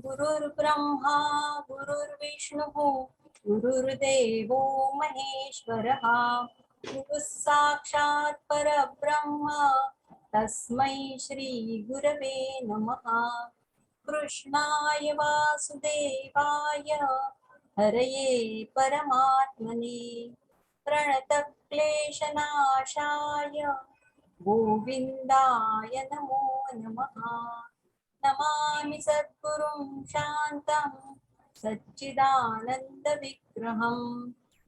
गुरुर्ब्रह्मा गुरुर्विष्णुः गुरुर्देवो महेश्वरः गुरुः साक्षात् परब्रह्म तस्मै श्री गुरवे नमः। कृष्णाय वासुदेवाय हरये परमात्मने प्रणतक्लेशनाशाय गोविन्दाय नमो नमः। नमामि सद्गुरुं शान्तं सच्चिदानन्दविग्रहं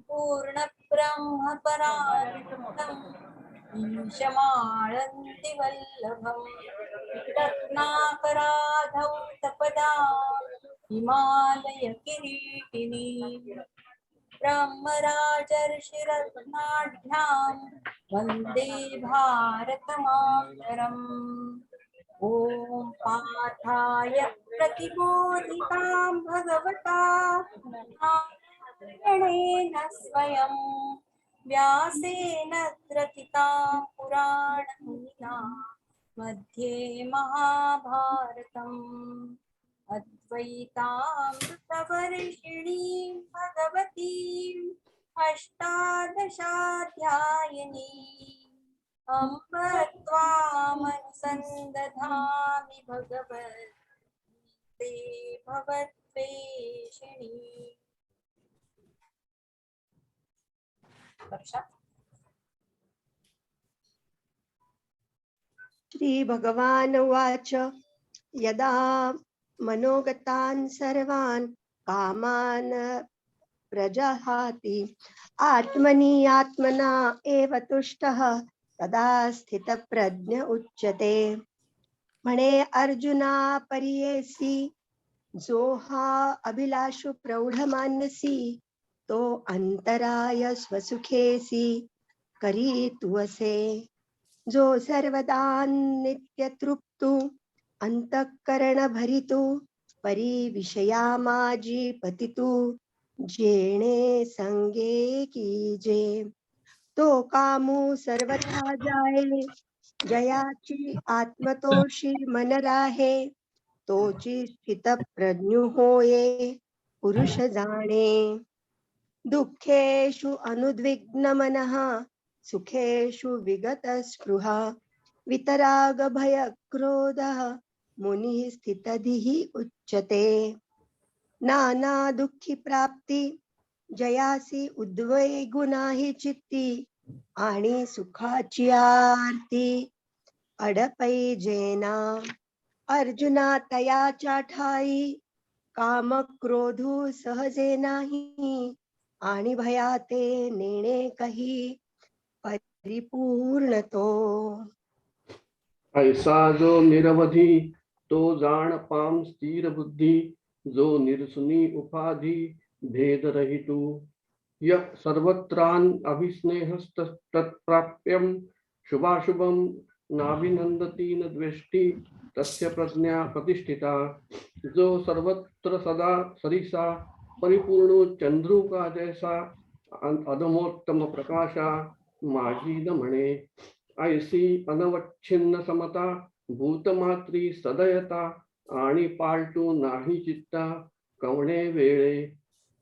पूर्णब्रह्मपरात्मम् ईशमाळन्ति वल्लभम् रत्नाकराधौतपदा हिमालयकिरीटिनी ब्रह्मराजर्षिरत्नाढ्यां वन्दे भारतमातरम्। ॐ पार्थाय प्रतिबोधितां भगवता नारायणेन स्वयं व्यासेन ग्रथितां पुराणमुनिना मध्ये महाभारतम् अद्वैतामृतवर्षिणीं भगवतीम् अष्टादशाध्यायिनीम् अम्ब त्वामनुसन्दधामि भगवते भवद्वेषिणी। वर्षा। श्री भगवान उवाच यदा मनोगतान् सर्वान् कामान् प्रजहाति आत्मनि आत्मना एव तुष्टः तदा स्थितप्रज्ञ उच्यते। म्हणे अर्जुना परियेसि जो हा अभिलाषु प्रौढमानसी तो अंतराय स्वसुखेसी करी तुअसे। जो सर्वदा नित्य तृप्तु अंतःकरण भरितु परी विषयामाजी पतितु जेणे संगे कीजे तो कामू सर्वथा जाए जयाची आत्मतोषी मन राहे तोची स्थित प्रज्ञु होये पुरुष जाणे। दुःखेषु अनुद्विग्न मनः सुखेषु विगत स्पृहा वितराग भय क्रोधः मुनिः स्थितधिः उच्यते। नाना दुःखी प्राप्ती जयासी उद्वेगुनाहि चित्ती आणि सुखाची आरती अडपैजेना। अर्जुना तयाच्या ठाई काम क्रोधू सहजे नाही आणि भयाते नेणे कही परिपूर्ण तो। ऐसा जो निरवधि तो जान पाम स्थिर बुद्धि जो निरसुनी उपाधि भेद रहितु यः सर्वत्रान अभिस्नेहस्तत्प्राप्यं शुभाशुभं नाभिनंदति न द्वेष्टि तस्य प्रज्ञा प्रतिष्ठिता। जो सर्वत्र सदा सरिसा परिपूर्ण चंद्रू का जैसा अधमोत्तम प्रकाशा माझी न म्हणे। ऐसी अनवच्छिन्न समता भूतमात्री सदयता आणि पालटू नाही चित्ता कवणे वेळे।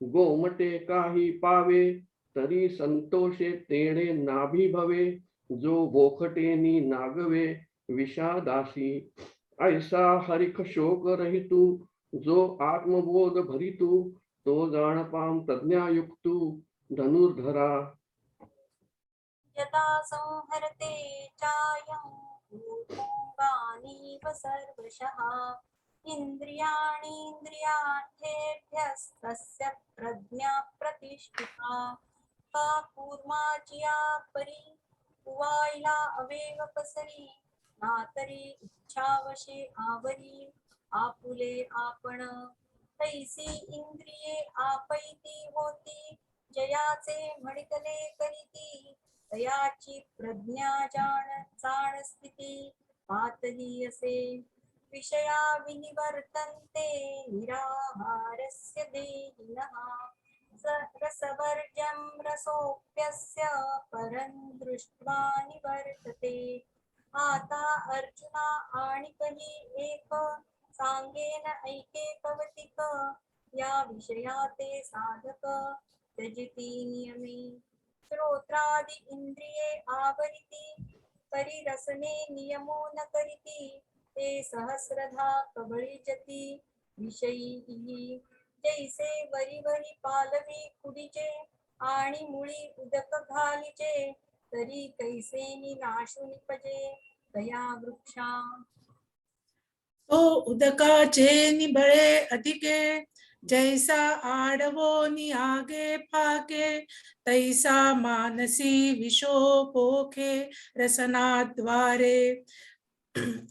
गोमटे काही पावे तरी संतोषे तेणे नाभी भवे जो बोखटेनी नागवे विषादासी। ऐसा हरिख शोक रहितू जो आत्मबोध भरितू तो जाणपाम प्रज्ञायुक्तू धनुर्धरा। यदा संहरते चायं भूतङ्गानीव सर्वशः इन्द्रियाणीन्द्रियार्थेभ्यस्तस्य प्रज्ञा प्रतिष्ठिता। का कूर्माचिया परी कुवायला अवेग पसरी नातरी इच्छावशे आवरी आपुले आपण तैसी इंद्रिये आपैती होती जयाचे म्हणितले करीती तयाची प्रज्ञा जाण स्थिती पातली असे। विषया विनिवर्तन्ते निराहारस्य देहिनः रसवर्जं रसोऽप्यस्य परं दृष्ट्वा निवर्तते। आता अर्जुना आणिकही एक सांगेन ऐके कवतिक या विषया ते साधक त्यजिती नियमे श्रोत्रादि इंद्रिये आवरिती परिरसने नियमो न करिती ते सहस्रधा कबळिजती विषयी जैसे वरी वरी पालवी कुडीचे आणि मुळी उदक घालीचे तरी कैसे नाशू निपजे तया वृक्षा तो उदकाचे निबळे अधिके जैसा आडवो नियागे फाके तैसा मानसी विशोपोखे रसनाद्वारे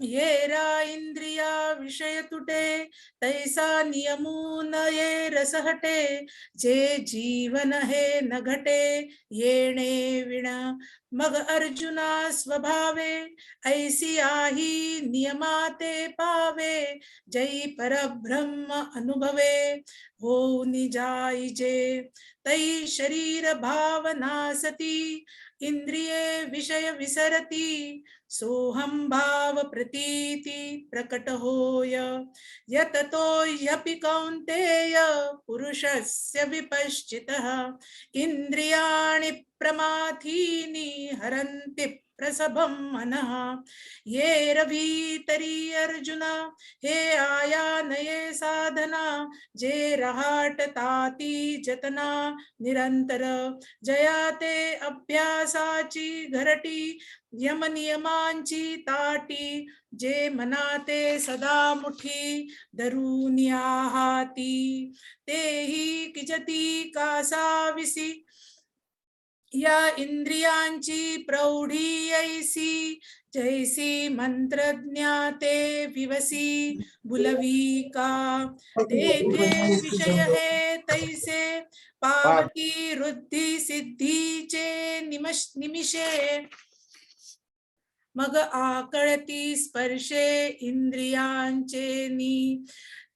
येरा इंद्रिया विषय तुटे तैसा नियमून ये रस हटे जे जीवन हे न घटे येणे विण मग अर्जुना स्वभावे ऐसी आही नियमाते पावे जै परब्रह्म अनुभवे हो निजाईजे तै शरीर भावना सती इंद्रिये विषय विसरती सोहम भाव प्रतीति प्रकट होय यततो ह्यपि कौन्तेय पुरुषस्य विपश्चितः इंद्रियाणि प्रमाथीनि हरन्ति प्रसभं मनः ये रवीतरी अर्जुन हे आयानये साधना जे रहाटताती जतना निरंतर जयाते अभ्यासाची घरटी यम नियमांची ताटी जे मनाते सदा मुठी धरून हाती तेही किजती कासाविसी या इंद्रियांची प्रौढी ऐसी जैसी मंत्रज्ञाते विवसी बुलवी का देखे विषय है तैसे पावती रुद्धि सिद्धीचे निमिषे मग आकळती स्पर्शे इंद्रियांचे नी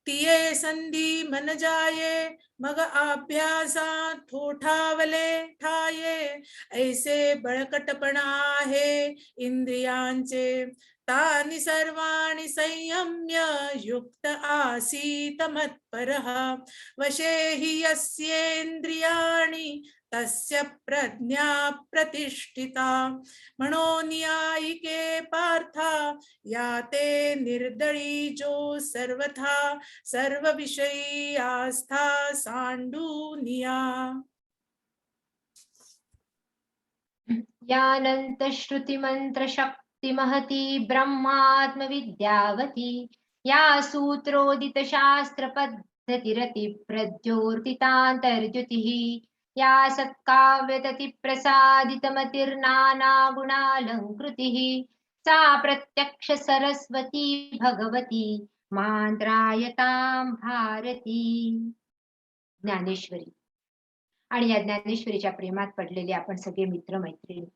तिये संधी मन जाये मग अभ्यासात थोठावले ठाये ऐसे बळकटपणा आहे इंद्रियांचे तानि सर्वाणि संयम्य युक्त आसीत मत्परः वशे हि यस्येन्द्रियाणि तस्य प्रज्ञा प्रतिष्ठिता मनोन्यायिके पार्था याते निर्दळी जो सर्वथा सर्व विषयी आस्था सांडूनिया यानंत श्रुती मंत्र शक्ती महती ब्रह्मात्म विद्यावती या सूत्रोदित शास्त्र पद्धतिरति प्रज्योतितांतर्ज्योतिः या सत्काव्यतति प्रसादितमतिर्नाना गुणालंकृतिः सा प्रत्यक्ष सरस्वती भगवती मांद्रायतां भारती. ज्ञानेश्वरी. आणि या ज्ञानेश्वरीच्या प्रेमात पडलेले आपण सगळे मित्र मैत्रिणी.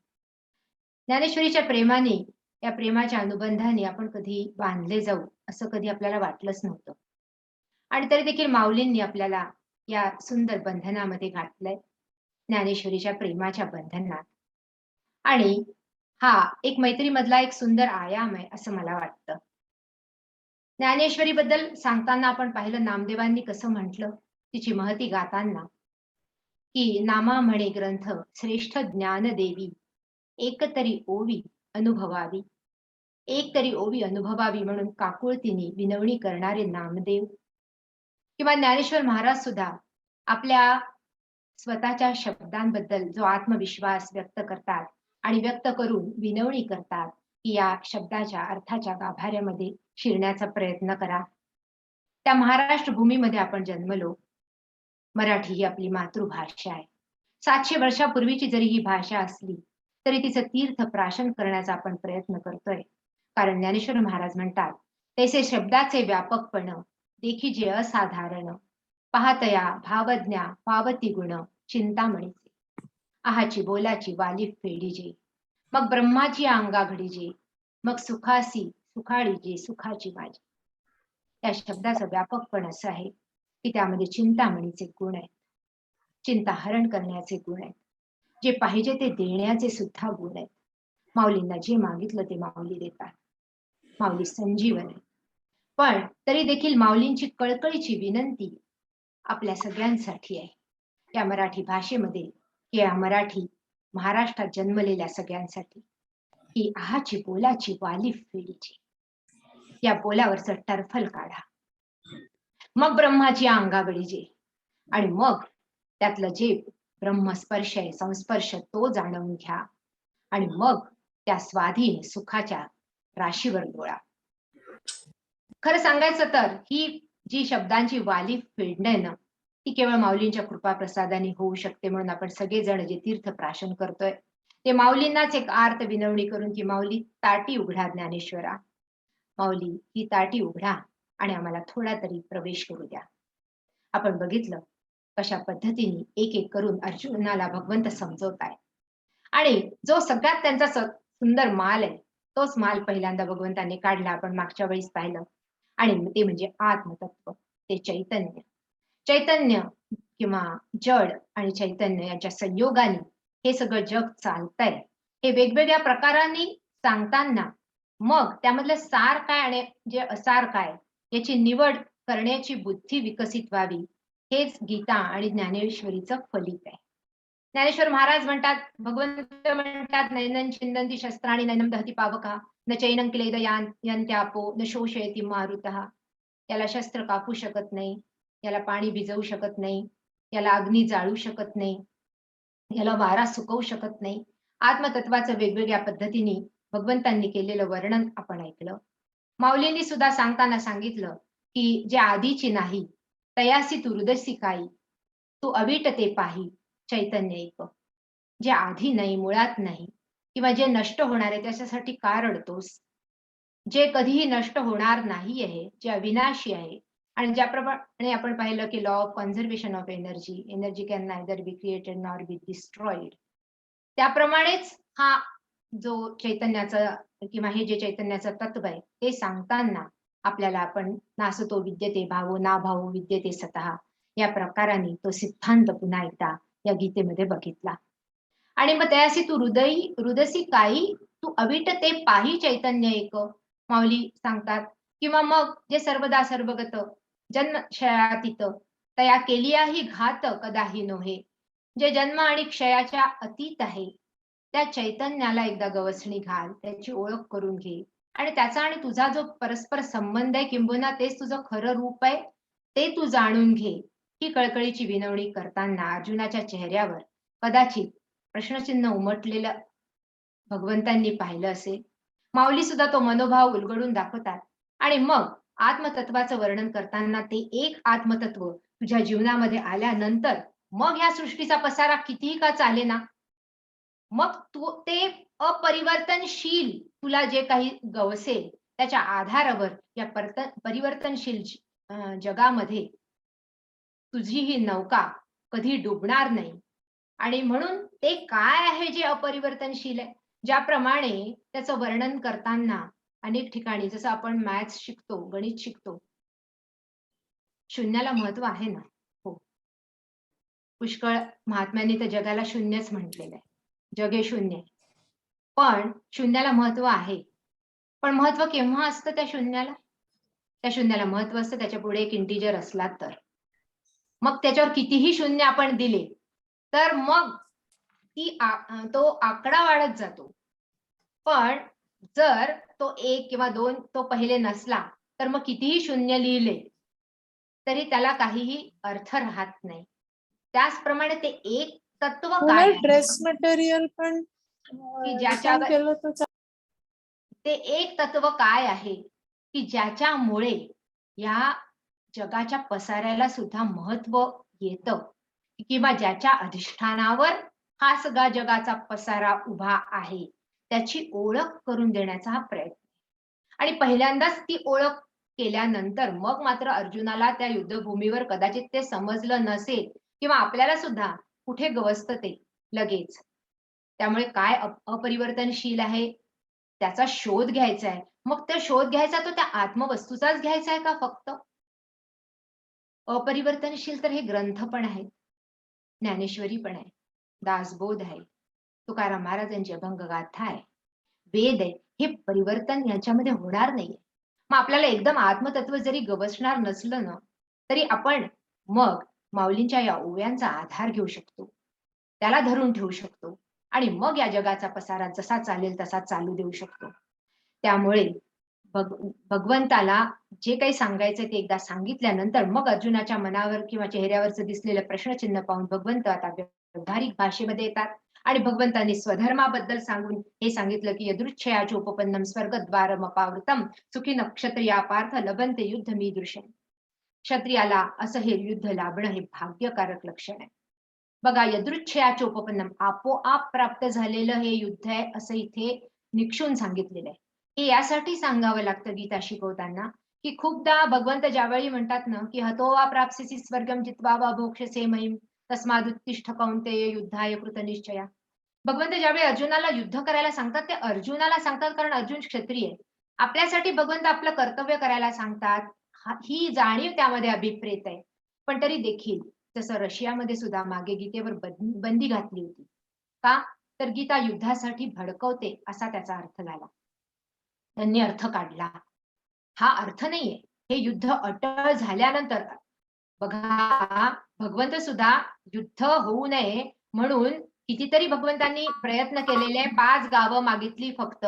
ज्ञानेश्वरीच्या प्रेमाने, या प्रेमाच्या अनुबंधाने आपण कधी बांधले जाऊ असं कधी आपल्याला वाटलंच नव्हतं. आणि तरी देखील माऊलींनी आपल्याला या सुंदर बंधनामध्ये घातलंय, ज्ञानेश्वरीच्या प्रेमाच्या बंधनात. आणि हा एक मैत्रीमधला एक सुंदर आयाम आहे असं मला वाटतं. ज्ञानेश्वरी बद्दल सांगताना आपण पाहिलं नामदेवांनी कसं म्हटलं, तिची महती गाताना की नामा म्हणे ग्रंथ श्रेष्ठ ज्ञानदेवी एकतरी ओवी अनुभवावी. एक तरी ओवी अनुभवावी म्हणून काकुळतीने विनवणी करणारे नामदेव किंवा ज्ञानेश्वर महाराज सुद्धा आपल्या स्वतःच्या शब्दांबद्दल जो आत्मविश्वास व्यक्त करतात आणि व्यक्त करून विनवणी करतात की या शब्दाच्या अर्थाच्या गाभाऱ्यामध्ये शिरण्याचा प्रयत्न करा. त्या महाराष्ट्र भूमीमध्ये आपण जन्मलो. मराठी ही आपली मातृभाषा आहे. 700 वर्षापूर्वीची जरी ही भाषा असली तरी तिचं तीर्थ प्राशन करण्याचा आपण प्रयत्न करतोय. कारण ज्ञानेश्वर महाराज म्हणतात, तैसे शब्दाचे व्यापकपण देखी जे असाधारण पाहतया भावज्ञा पावती गुण चिंतामणीचे आहाची बोलाची वाली फेडीजे मग ब्रह्माची अंगा घडीजे मग सुखासी सुखाळीजे सुखाची माझी. त्या शब्दाचं व्यापकपण असं आहे की त्यामध्ये चिंतामणीचे गुण आहेत, चिंता हरण करण्याचे गुण आहेत, जे पाहिजे ते देण्याचे सुद्धा गुण आहेत. माऊलींना जे मागितलं ते माऊली देतात. माऊली संजीवन आहे. पण तरी देखील माऊलींची कळकळीची विनंती आपल्या सगळ्यांसाठी आहे, या मराठी भाषेमध्ये या मराठी महाराष्ट्रात जन्मलेल्या सगळ्यांसाठी, की आहाची बोलाची वाली फेडीची, या बोलावरचं टरफल काढा, मग ब्रह्माची अंगाबळीजे, आणि मग त्यातलं जे ब्रह्मस्पर्श आहे, संस्पर्श, तो जाणून घ्या, आणि मग त्या स्वाधीन सुखाच्या राशीवर डोळा. खरं सांगायचं तर ही जी शब्दांची वाली फेडणं आहे ना, ती केवळ माऊलींच्या कृपा प्रसादाने होऊ शकते. म्हणून आपण सगळेजण जे तीर्थ प्राशन करतोय ते माऊलींनाच एक आर्त विनवणी करून, की माऊली ताटी उघडा ज्ञानेश्वरा, माऊली ही ताटी उघडा आणि आम्हाला थोडा तरी प्रवेश करू द्या. आपण बघितलं कशा पद्धतीने एक एक करून अर्जुनाला भगवंत समजवताय, आणि जो सगळ्यात त्यांचा सुंदर माल आहे तोच माल पहिल्यांदा भगवंतांनी काढला. आपण मागच्या वेळेस पाहिलं, आणि ते म्हणजे आत्मतत्व, ते चैतन्य. चैतन्य किंवा जड आणि चैतन्य यांच्या संयोगाने हे सगळं जग चालतंय, हे वेगवेगळ्या प्रकारांनी सांगताना मग त्यामधलं सार काय आणि जे असार काय याची निवड करण्याची बुद्धी विकसित व्हावी, हेच गीता आणि ज्ञानेश्वरीचं फलित आहे. ज्ञानेश्वर महाराज म्हणतात, भगवंत म्हणतात, नैनं छिंदन्ति शस्त्राणि नैनं दहति पावकः न चैनं क्लेदयन्त्यापो न शोषयति मारुतः. याला शस्त्र कापू शकत नाही, याला पाणी भिजवू शकत नाही, याला अग्नी जाळू शकत नाही, याला वारा सुकवू शकत नाही. आत्मतत्वाचं वेगवेगळ्या पद्धतीने भगवंतांनी केलेलं वर्णन आपण ऐकलं. माऊलींनी सुद्धा सांगताना सांगितलं की जे आधीची नाही तयासी तू हृदयसी काही, तू अवीट ते पाही चैतन्य एक. जे आधी नाही, मुळात नाही, किंवा जे नष्ट होणार आहे त्याच्यासाठी का रडतोस? जे कधीही नष्ट होणार नाही आहे, जे अविनाशी आहे, आणि ज्याप्रमाणे आपण पाहिलं की law of conservation of energy, energy can neither be created nor be destroyed, त्याप्रमाणेच हा जो चैतन्याचा किंवा हे जे चैतन्याचं तत्व आहे ते सांगताना आपल्याला आपण नासतो विद्यते भावो ना भावो विद्यते सतः या प्रकाराने तो सिद्धांत पुन्हा एकदा या गीतेमध्ये बघितला. आणि मग त्याशी तू हृदयसी काही, तू अविट ते पाही चैतन्य एक, माऊली सांगतात. किंवा मग जे सर्वदा सर्वगत जन्म क्षयातीत तया केलियाही घात कदाही नोहे, जे जन्म आणि क्षयाच्या अतीत आहे त्या चैतन्याला एकदा गवसणी घाल, त्याची ओळख करून घे, आणि त्याचा आणि तुझा जो परस्पर संबंध आहे, किंबहुना तेच तुझं खरं रूप आहे, ते तू जाणून घे. ही कळकळीची विनवणी करताना अर्जुनाच्या चेहऱ्यावर कदाचित प्रश्नचिन्ह उमटलेलं भगवंतांनी पाहिलं असेल. माऊली सुद्धा तो मनोभाव उलगडून दाखवतात, आणि मग आत्मतत्वाचं वर्णन करताना ते एक आत्मतत्व तुझ्या जीवनामध्ये आल्यानंतर मग ह्या सृष्टीचा पसारा कितीही का चाले ना, मग तू ते अपरिवर्तनशील तुला जे काही गवसेल त्याच्या आधारावर या परिवर्तनशील जगामध्ये तुझी ही नौका कधी डुबणार नाही. आणि म्हणून ते काय आहे जे अपरिवर्तनशील आहे, ज्याप्रमाणे त्याचं वर्णन करताना अनेक ठिकाणी जसं आपण मॅथ्स शिकतो, गणित शिकतो, शून्याला महत्व आहे ना. हो, पुष्कळ महात्म्यांनी तर जगाला शून्यच म्हटलेलं आहे, जग हे शून्य आहे, पण शून्याला महत्व आहे. पण महत्व केव्हा असतं त्या शून्याला? त्या शून्याला महत्व असतं त्याच्या पुढे एक इंटिजर असला तर. मग त्याच्यावर कितीही शून्य आपण दिले तर मग तो आकडा वाढत जातो. पण जर तो 1 किंवा 2 तो पहिले नसला तर मग कितीही शून्य लिहिले तरी त्याला काहीही अर्थ राहत नाही. त्याचप्रमाणे ते एक तत्व काय आहे, ड्रेस मटेरियल पण की ज्याच्यावर ते एक तत्व काय आहे की ज्याच्यामुळे या जगाच्या पसाऱ्याला सुद्धा महत्व येतं, किंवा ज्याच्या अधिष्ठानावर हा सगळा जगाचा पसारा उभा आहे त्याची ओळख करून देण्याचा हा प्रयत्न. आणि पहिल्यांदाच ती ओळख केल्यानंतर मग मात्र अर्जुनाला त्या युद्धभूमीवर कदाचित ते समजलं नसेल, किंवा आपल्याला सुद्धा कुठे गवसतं ते लगेच. त्यामुळे काय अपरिवर्तनशील आहे त्याचा शोध घ्यायचा आहे. मग तो शोध घ्यायचा तो त्या आत्मवस्तूचाच घ्यायचा आहे का फक्त? अपरिवर्तनशील तर हे ग्रंथ पण आहेत, ज्ञानेश्वरी पण आहे, दासबोध आहे, तुकाराम महाराजांची अभंगगाथा आहे, वेद आहे. हे परिवर्तन यांच्यामध्ये होणार नाहीये. मग आपल्याला एकदम आत्मतत्व जरी गवसणार नसलं ना, तरी आपण मग माऊलींच्या या ओव्यांचा आधार घेऊ शकतो, त्याला धरून ठेवू शकतो आणि मग या जगाचा पसारा जसा चालेल तसा चालू देऊ शकतो. त्यामुळे भगवंताला जे काही सांगायचं ते एकदा सांगितल्यानंतर मग अर्जुनाच्या मनावर किंवा चेहऱ्यावरचं दिसलेलं प्रश्नचिन्ह पाहून भगवंत आता व्यावहारिक भाषेमध्ये येतात आणि भगवंतांनी स्वधर्माबद्दल सांगून हे सांगितलं की यदृच्छयाचोपपन्नम स्वर्गद्वारमपावृतम सुखी नक्षत्रिया पार्थ लभन्ते युद्ध मी दृश्यम. क्षत्रियाला असं हे युद्ध लाभणं हे भाग्यकारक लक्षण आहे. बघा, यदृच्छयाचोपपन्नम आपोआप प्राप्त झालेलं हे युद्ध आहे असं इथे निक्षून सांगितलेलं आहे. हे यासाठी सांगावं लागतं गीता शिकवताना की खूपदा भगवंत ज्यावेळी म्हणतात ना की हतो वा प्राप्स्यसि स्वर्गम जित्वा वा भोक्ष्यसे मयीम तस्मादुत्तिष्ठ कौन्तेय युद्धाय कृतनिश्चया. भगवंत ज्यावेळी अर्जुनाला युद्ध करायला सांगतात ते अर्जुनाला सांगतात कारण अर्जुन क्षत्रिय आहे. आपल्यासाठी भगवंत आपलं कर्तव्य करायला सांगतात ही जाणीव त्यामध्ये अभिप्रेत आहे. पण तरी देखील जसं रशियामध्ये सुद्धा मागे गीतेवर बंदी घातली होती. का तर गीता युद्धासाठी भडकवते असा त्याचा अर्थ झाला. त्यांनी अर्थ काढला. हा अर्थ नाहीये. हे युद्ध अटळ झाल्यानंतर बघा, भगवंत सुद्धा युद्ध होऊ नये म्हणून कितीतरी भगवंतांनी प्रयत्न केलेले. 5 गावं मागितली फक्त.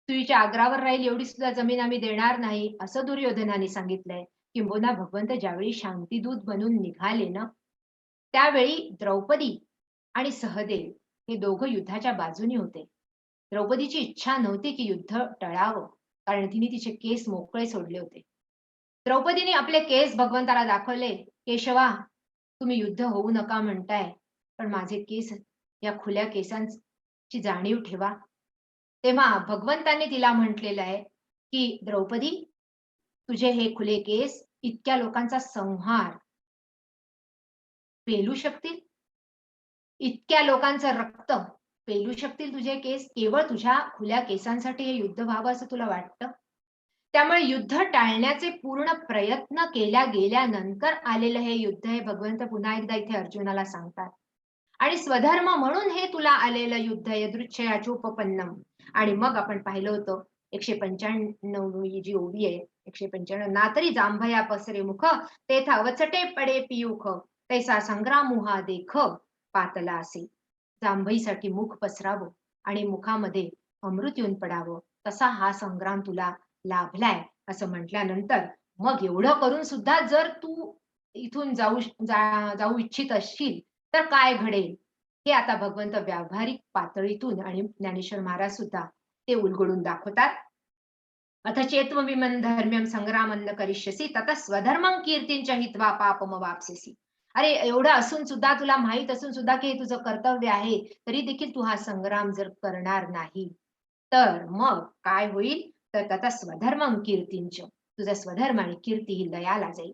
तुझ्या आग्रावर राहील एवढी सुद्धा जमीन आम्ही देणार नाही असं दुर्योधनाने सांगितलंय. किंबहुना भगवंत ज्यावेळी शांतीदूत बनून निघाले ना, त्यावेळी द्रौपदी आणि सहदेव हे दोघं युद्धाच्या बाजूनी होते. द्रौपदीची इच्छा नव्हती की युद्ध टळावं कारण तिने तिचे केस मोकळे सोडले होते. द्रौपदीने आपले केस भगवंताला दाखवले. केशवा, तुम्ही युद्ध होऊ नका म्हणताय पण माझे केस, या खुल्या केसांची जाणीव ठेवा. तेव्हा भगवंतांनी तिला म्हटलेलं आहे की द्रौपदी, तुझे हे खुले केस इतक्या लोकांचा संहार पेलू शकतील, इतक्या लोकांचं रक्त पेलू शकतील तुझे केस. केवळ तुझ्या खुल्या केसांसाठी हे युद्ध व्हावं असं तुला वाटतं? त्यामुळे युद्ध टाळण्याचे पूर्ण प्रयत्न केल्या गेल्यानंतर आलेलं हे युद्ध हे भगवंत पुन्हा एकदा इथे अर्जुनाला सांगतात. आणि स्वधर्म म्हणून हे तुला आलेलं युद्ध यदृच्छयाचोपपन्नम. आणि मग आपण पाहिलं होतं 195 ही जी ओवी आहे 195, ना तरी जांभया पसरे मुख तेथा वचटे पडे पियुख तैसा संग्राम मुहा देख पातला असे. जांभईसाठी मुख पसरावं आणि मुखामध्ये अमृत येऊन पडावं तसा हा संग्राम तुला लाभलाय असं म्हटल्यानंतर मग एवढं करून सुद्धा जर तू इथून जाऊ इच्छित असशील तर काय घडेल हे आता भगवंत व्यावहारिक पातळीतून आणि ज्ञानेश्वर महाराज सुद्धा ते उलगडून दाखवतात. अथ चेत्वविमन धर्म्यम संग्रामन्न करिष्यसी तत स्वधर्मं कीर्तींच हित्वा पापम वाप्स्यसी. अरे, एवढं असून सुद्धा तुला माहित असून सुद्धा की हे तुझं कर्तव्य आहे तरी देखील तू हा संग्राम जर करणार नाही तर मग काय होईल तर तत स्वधर्मं कीर्तींच, तुझा स्वधर्म आणि कीर्ती ही लयाला जाईल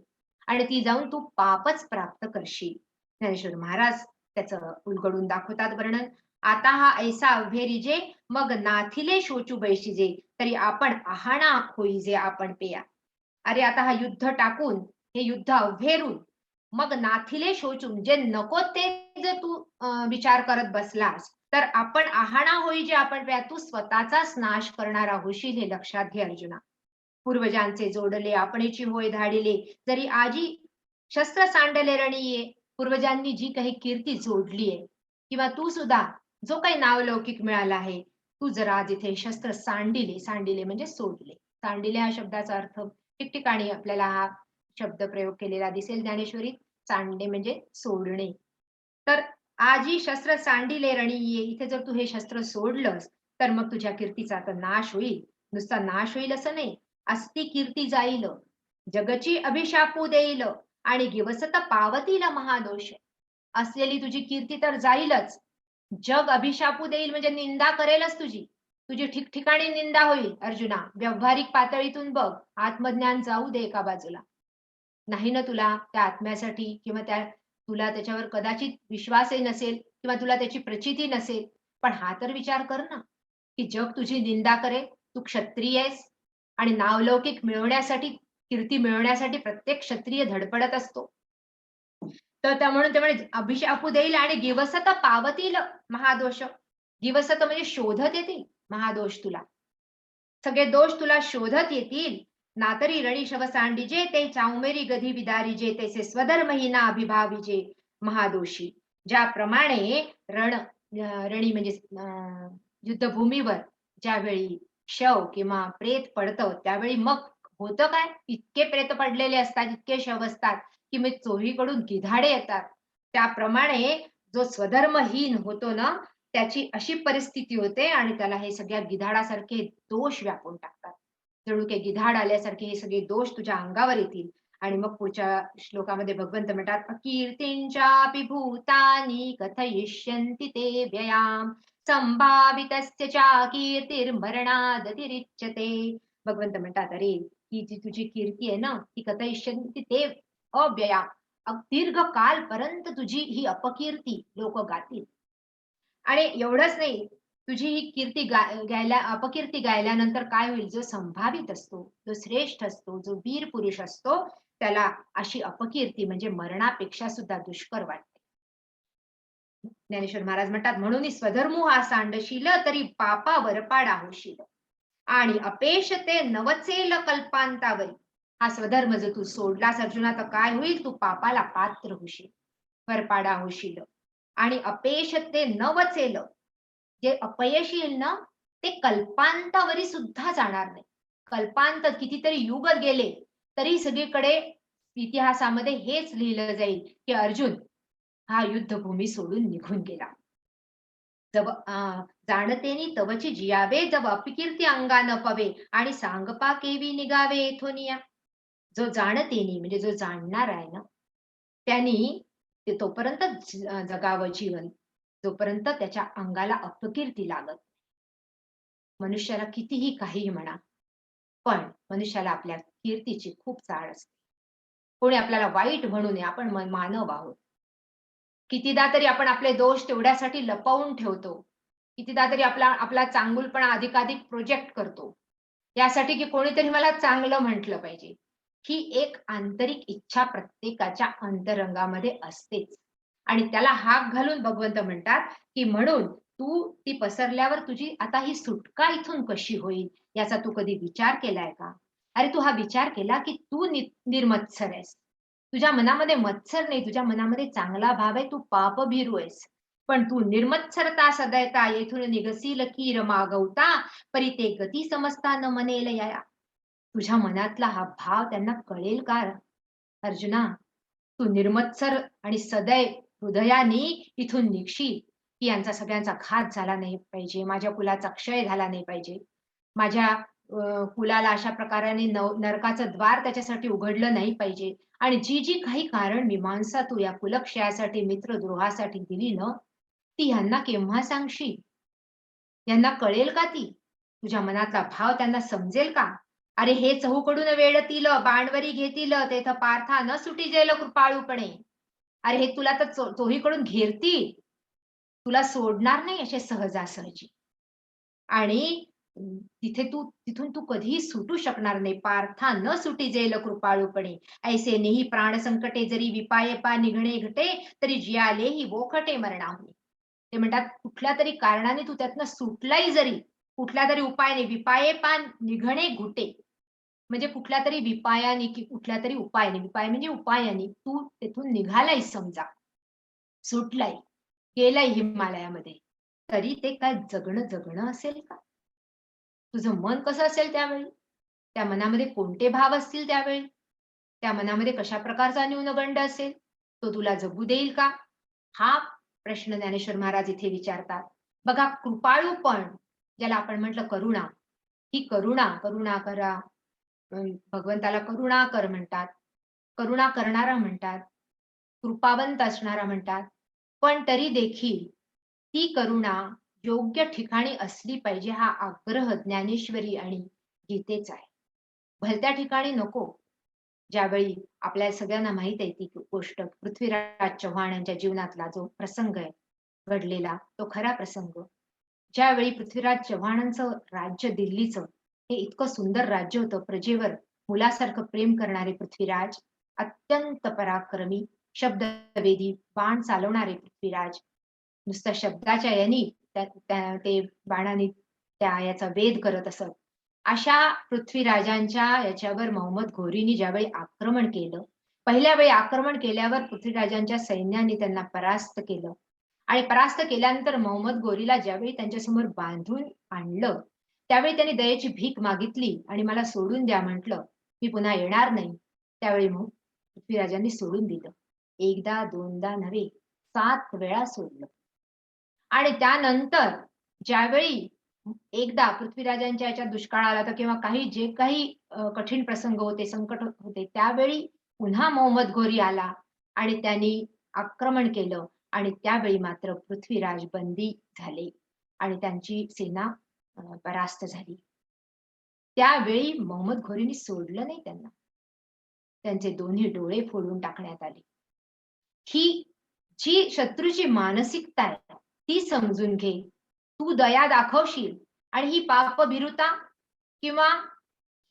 आणि ती जाऊन तू पापच प्राप्त करशील. ज्ञानेश्वर महाराज त्याचं उलगडून दाखवतात वर्णन. आता हा ऐसा अभेरिजे मग नाथिले शोचू बैशीजे तरी आपण आहाणा होईजे आपण पेया. अरे, आता हा युद्ध टाकून हे युद्ध अभेरून मग नाथिले शोचून, जे नको ते जर तू विचार करत बसलास तर आपण आहाणा होईजे आपण पेया, तू स्वतःचाच नाश करणारा होशील हे लक्षात घे अर्जुना. पूर्वजांचे जोडले आपणेची होय धाडिले जरी आजी शस्त्र सांडले रणीये. पूर्वजांनी जी काही कीर्ती जोडली आहे किंवा तू सुद्धा जो काही नावलौकिक मिळाला आहे तू जरा जिथे शस्त्र सांडिले म्हणजे सोडले. सांडिले हा शब्दाचा अर्थ ठिकठिकाणी आपल्याला हा शब्द प्रयोग केलेला दिसेल ज्ञानेश्वरीत. सांडणे म्हणजे सोडणे. तर आजी शस्त्र सांडिले रणीये, इथे जर तू हे शस्त्र सोडलंस तर मग तुझ्या कीर्तीचा तर नाश होईल. नुसता नाश होईल असं नाही, अस्ति कीर्ती जाईल, जगची अभिशापू देईल आणि गिवसत पावतील महादोष. असलेली तुझी कीर्ती तर जाईलच, जग अभिशापू देईल म्हणजे निंदा करेलच तुझी ठिकठिकाणी निंदा होईल. अर्जुना, व्यावहारिक पातळीतून बघ, आत्मज्ञान जाऊ दे एका बाजूला. नाही ना तुला त्या आत्म्यासाठी किंवा तुला त्याच्यावर कदाचित विश्वासही नसेल किंवा तुला त्याची प्रचिती नसेल, पण हा तर विचार कर ना की जग तुझी निंदा करे, तू क्षत्रिय आहेस आणि नावलौकिक मिळवण्यासाठी, कीर्ती मिळवण्यासाठी प्रत्येक क्षत्रिय धडपडत असतो. तर त्यामुळे अभिशापू देईल आणि गिवसत पावतील महादोष. गिवसत म्हणजे शोधत येतील महादोष, तुला सगळे दोष तुला शोधत येतील नातरी रणी शव सांडिजे ते चाउमेरी गधी बिदारी जे तैसे स्वधर्महीना अभिभाविजे महादोषी. ज्याप्रमाणे रणी म्हणजे युद्धभूमीवर ज्यावेळी शव किंवा प्रेत पडतं त्यावेळी मग होतं काय, इतके प्रेत पडलेले असतात, इतके शव असतात की मग चोहीकडून गिधाडे येतात. त्याप्रमाणे जो स्वधर्महीन होतो ना त्याची अशी परिस्थिती होते आणि त्याला हे सगळ्या गिधाडासारखे दोष व्यापून टाकतात. जणू काही गिधाड आल्यासारखे हे सगळे दोष तुझ्या अंगावर येतील. आणि मग पुढच्या श्लोकामध्ये भगवंत म्हणतात अकीर्तींचापि भूतानि कथयिष्यन्ति ते व्ययाम संभावितस्य च कीर्तिर्मरणादतिरिच्यते. भगवंत म्हणतात अरे ही जी तुझी कीर्ती आहे ना ती कथयिष्यन्ति ते अव्ययाम, दीर्घ कालपर्यंत तुझी ही अपकीर्ती लोक गातील. आणि एवढंच नाही, तुझी ही कीर्ती अपकीर्ती गायल्यानंतर काय होईल, जो संभावित असतो, जो श्रेष्ठ असतो, जो वीर पुरुष असतो त्याला अशी अपकीर्ती म्हणजे मरणापेक्षा सुद्धा दुष्कर वाटते. ज्ञानेश्वर महाराज म्हणतात म्हणून स्वधर्मो हा सांडशील तरी पापा वरपाडा होशील आणि अपेश ते नवचेल कल्पांतावरी. हा स्वधर्म जर तू सोडलास अर्जुना तर काय होईल, तू पापाला पात्र होशील, वरपाडा होशील. आणि अपेश ते नवचेल, जे अपयश येईल ना ते कल्पांतावरी सुद्धा जाणार नाही. कल्पांत कितीतरी युग गेले तरी सगळीकडे इतिहासामध्ये हेच लिहिलं जाईल की अर्जुन हा युद्धभूमी सोडून निघून गेला. जब जाणतेनी तवची जियावे जब अपकीर्ती अंगान पवे आणि सांगपा केवी निघावे येथोनिया. जो जाणतेनी म्हणजे जो जाणणार आहे ना त्यांनी ते तोपर्यंत जगावं जीवन जोपर्यंत त्याच्या अंगाला अपकीर्ती लागत. मनुष्याला कितीही काहीही म्हणा पण मनुष्याला आपल्या कीर्तीची खूप चाळ असते. कोणी आपल्याला वाईट म्हणू नये, आपण मानव आहोत. कितीदा तरी आपण आपले दोष तेवढ्यासाठी लपवून ठेवतो, कितीदा तरी आपला चांगुलपणा अधिकाधिक प्रोजेक्ट करतो यासाठी की कोणीतरी मला चांगलं म्हटलं पाहिजे. ही एक आंतरिक इच्छा प्रत्येकाच्या अंतरंगामध्ये असतेच आणि त्याला हाक घालून भगवंत म्हणतात की म्हणून तू ती पसरल्यावर तुझी आता ही सुटका इथून कशी होईल याचा तू कधी विचार केलाय का? अरे तू हा विचार केला की तू निर्मत्सर आहेस, तुझ्या मनामध्ये मत्सर नाही, तुझ्या मनामध्ये चांगला भाव आहे, तू पापभीरू आहेस. पण तू निर्मत्सरता सदैता येथून निघसील कीर मागवता परी ते गती समजता न मनेल या. तुझ्या मनातला हा भाव त्यांना कळेल का अर्जुना? तू निर्मत्सर आणि सदैव हृदयाने इथून निघशील की यांचा सगळ्यांचा घात झाला नाही पाहिजे, माझ्या कुलाचा क्षय झाला नाही पाहिजे, माझ्या कुलाला अशा प्रकाराने नरकाचं द्वार त्याच्यासाठी उघडलं नाही पाहिजे. आणि जी जी काही कारण मीमांसा तू या कुलक्षयासाठी मित्रद्रोहासाठी दिली ना ती ह्यांना केव्हा सांगशील? यांना कळेल का ती? तुझ्या मनातला भाव त्यांना समजेल का? अरे हे चहूकडून वेडतील बाणवरी घेतील तेथ पार्था न सुटी जेल कृपाळूपणे. अरे हे तुला तर चोहीकडून घेरतील, तुला सोडणार नाही असे सहजासहजी. आणि तिथून तू कधीही सुटू शकणार नाही. पार्था न सुटी जेल कृपाळूपणे ऐसे नेही प्राण संकटे जरी विपाये पा निघणे घटे तरी जियालेही वोखटे मरणाहुनी. ते म्हणतात कुठल्या तरी कारणाने तू त्यातनं सुटलाही जरी कुठल्या तरी उपायाने, विपाये पा निघणे घुटे म्हणजे कुठल्या तरी विपायाने की कुठल्या तरी उपायाने, विपाय म्हणजे उपायाने तू तिथून निघालाय समजा, सुटलाय, गेलाय हिमालयामध्ये, तरी ते काय जगणं असेल का? तुझं मन कसं असेल त्यावेळी? त्या मनामध्ये कोणते भाव असतील त्यावेळी? त्या मनामध्ये कशा प्रकारचा न्यूनगंड असेल? तो तुला जगू देईल का? हा प्रश्न ज्ञानेश्वर महाराज इथे विचारतात. बघा कृपाळूपण ज्याला आपण म्हटलं करुणा, ही करुणा करा, भगवंताला करुणा कर म्हणतात, करुणा करणारा म्हणतात, कृपावंत असणारा म्हणतात. पण तरी देखील ती करुणा योग्य ठिकाणी असली पाहिजे हा आग्रह ज्ञानेश्वरी आणि गीतेचा आहे. भलत्या ठिकाणी नको. ज्यावेळी आपल्या सगळ्यांना माहित आहे ती गोष्ट पृथ्वीराज चव्हाण यांच्या जीवनातला जो प्रसंग आहे घडलेला तो खरा प्रसंग. ज्यावेळी पृथ्वीराज चव्हाणांचं राज्य दिल्लीचं हे इतकं सुंदर राज्य होतं, प्रजेवर मुलासारखं प्रेम करणारे पृथ्वीराज, अत्यंत पराक्रमी, शब्दवेदी, बाण चालवणारे पृथ्वीराज, नुसत्या शब्दाच्या यांनी ते बाणाने त्या याचा वेध करत असत. अशा पृथ्वीराजांच्या याच्यावर मोहम्मद घोरीने ज्यावेळी आक्रमण केलं, पहिल्या वेळी आक्रमण केल्यावर पृथ्वीराजांच्या सैन्याने त्यांना परास्त केलं आणि परास्त केल्यानंतर मोहम्मद घोरीला ज्यावेळी त्यांच्यासमोर बांधून आणलं, त्यावेळी त्यांनी दयेची भीक मागितली आणि मला सोडून द्या म्हटलं, मी पुन्हा येणार नाही. त्यावेळी मग पृथ्वीराजांनी सोडून दिलं. एकदा दोनदा नव्हे, 7 वेळा सोडलं. आणि त्यानंतर ज्यावेळी एकदा पृथ्वीराजांच्या याच्यात दुष्काळ आला तर किंवा काही जे काही कठीण प्रसंग होते, संकट होते, त्यावेळी पुन्हा मोहम्मद घोरी आला आणि त्यांनी आक्रमण केलं आणि त्यावेळी मात्र पृथ्वीराज बंदी झाले आणि त्यांची सेना परास्त झाली. त्यावेळी मोहम्मद घोरीने सोडलं नाही त्यांना. त्यांचे दोन्ही डोळे फोडून टाकण्यात आले. ही जी शत्रूची मानसिकता आहे ती समजून घे. तू दया दाखवशील आणि ही पापभीरुता किंवा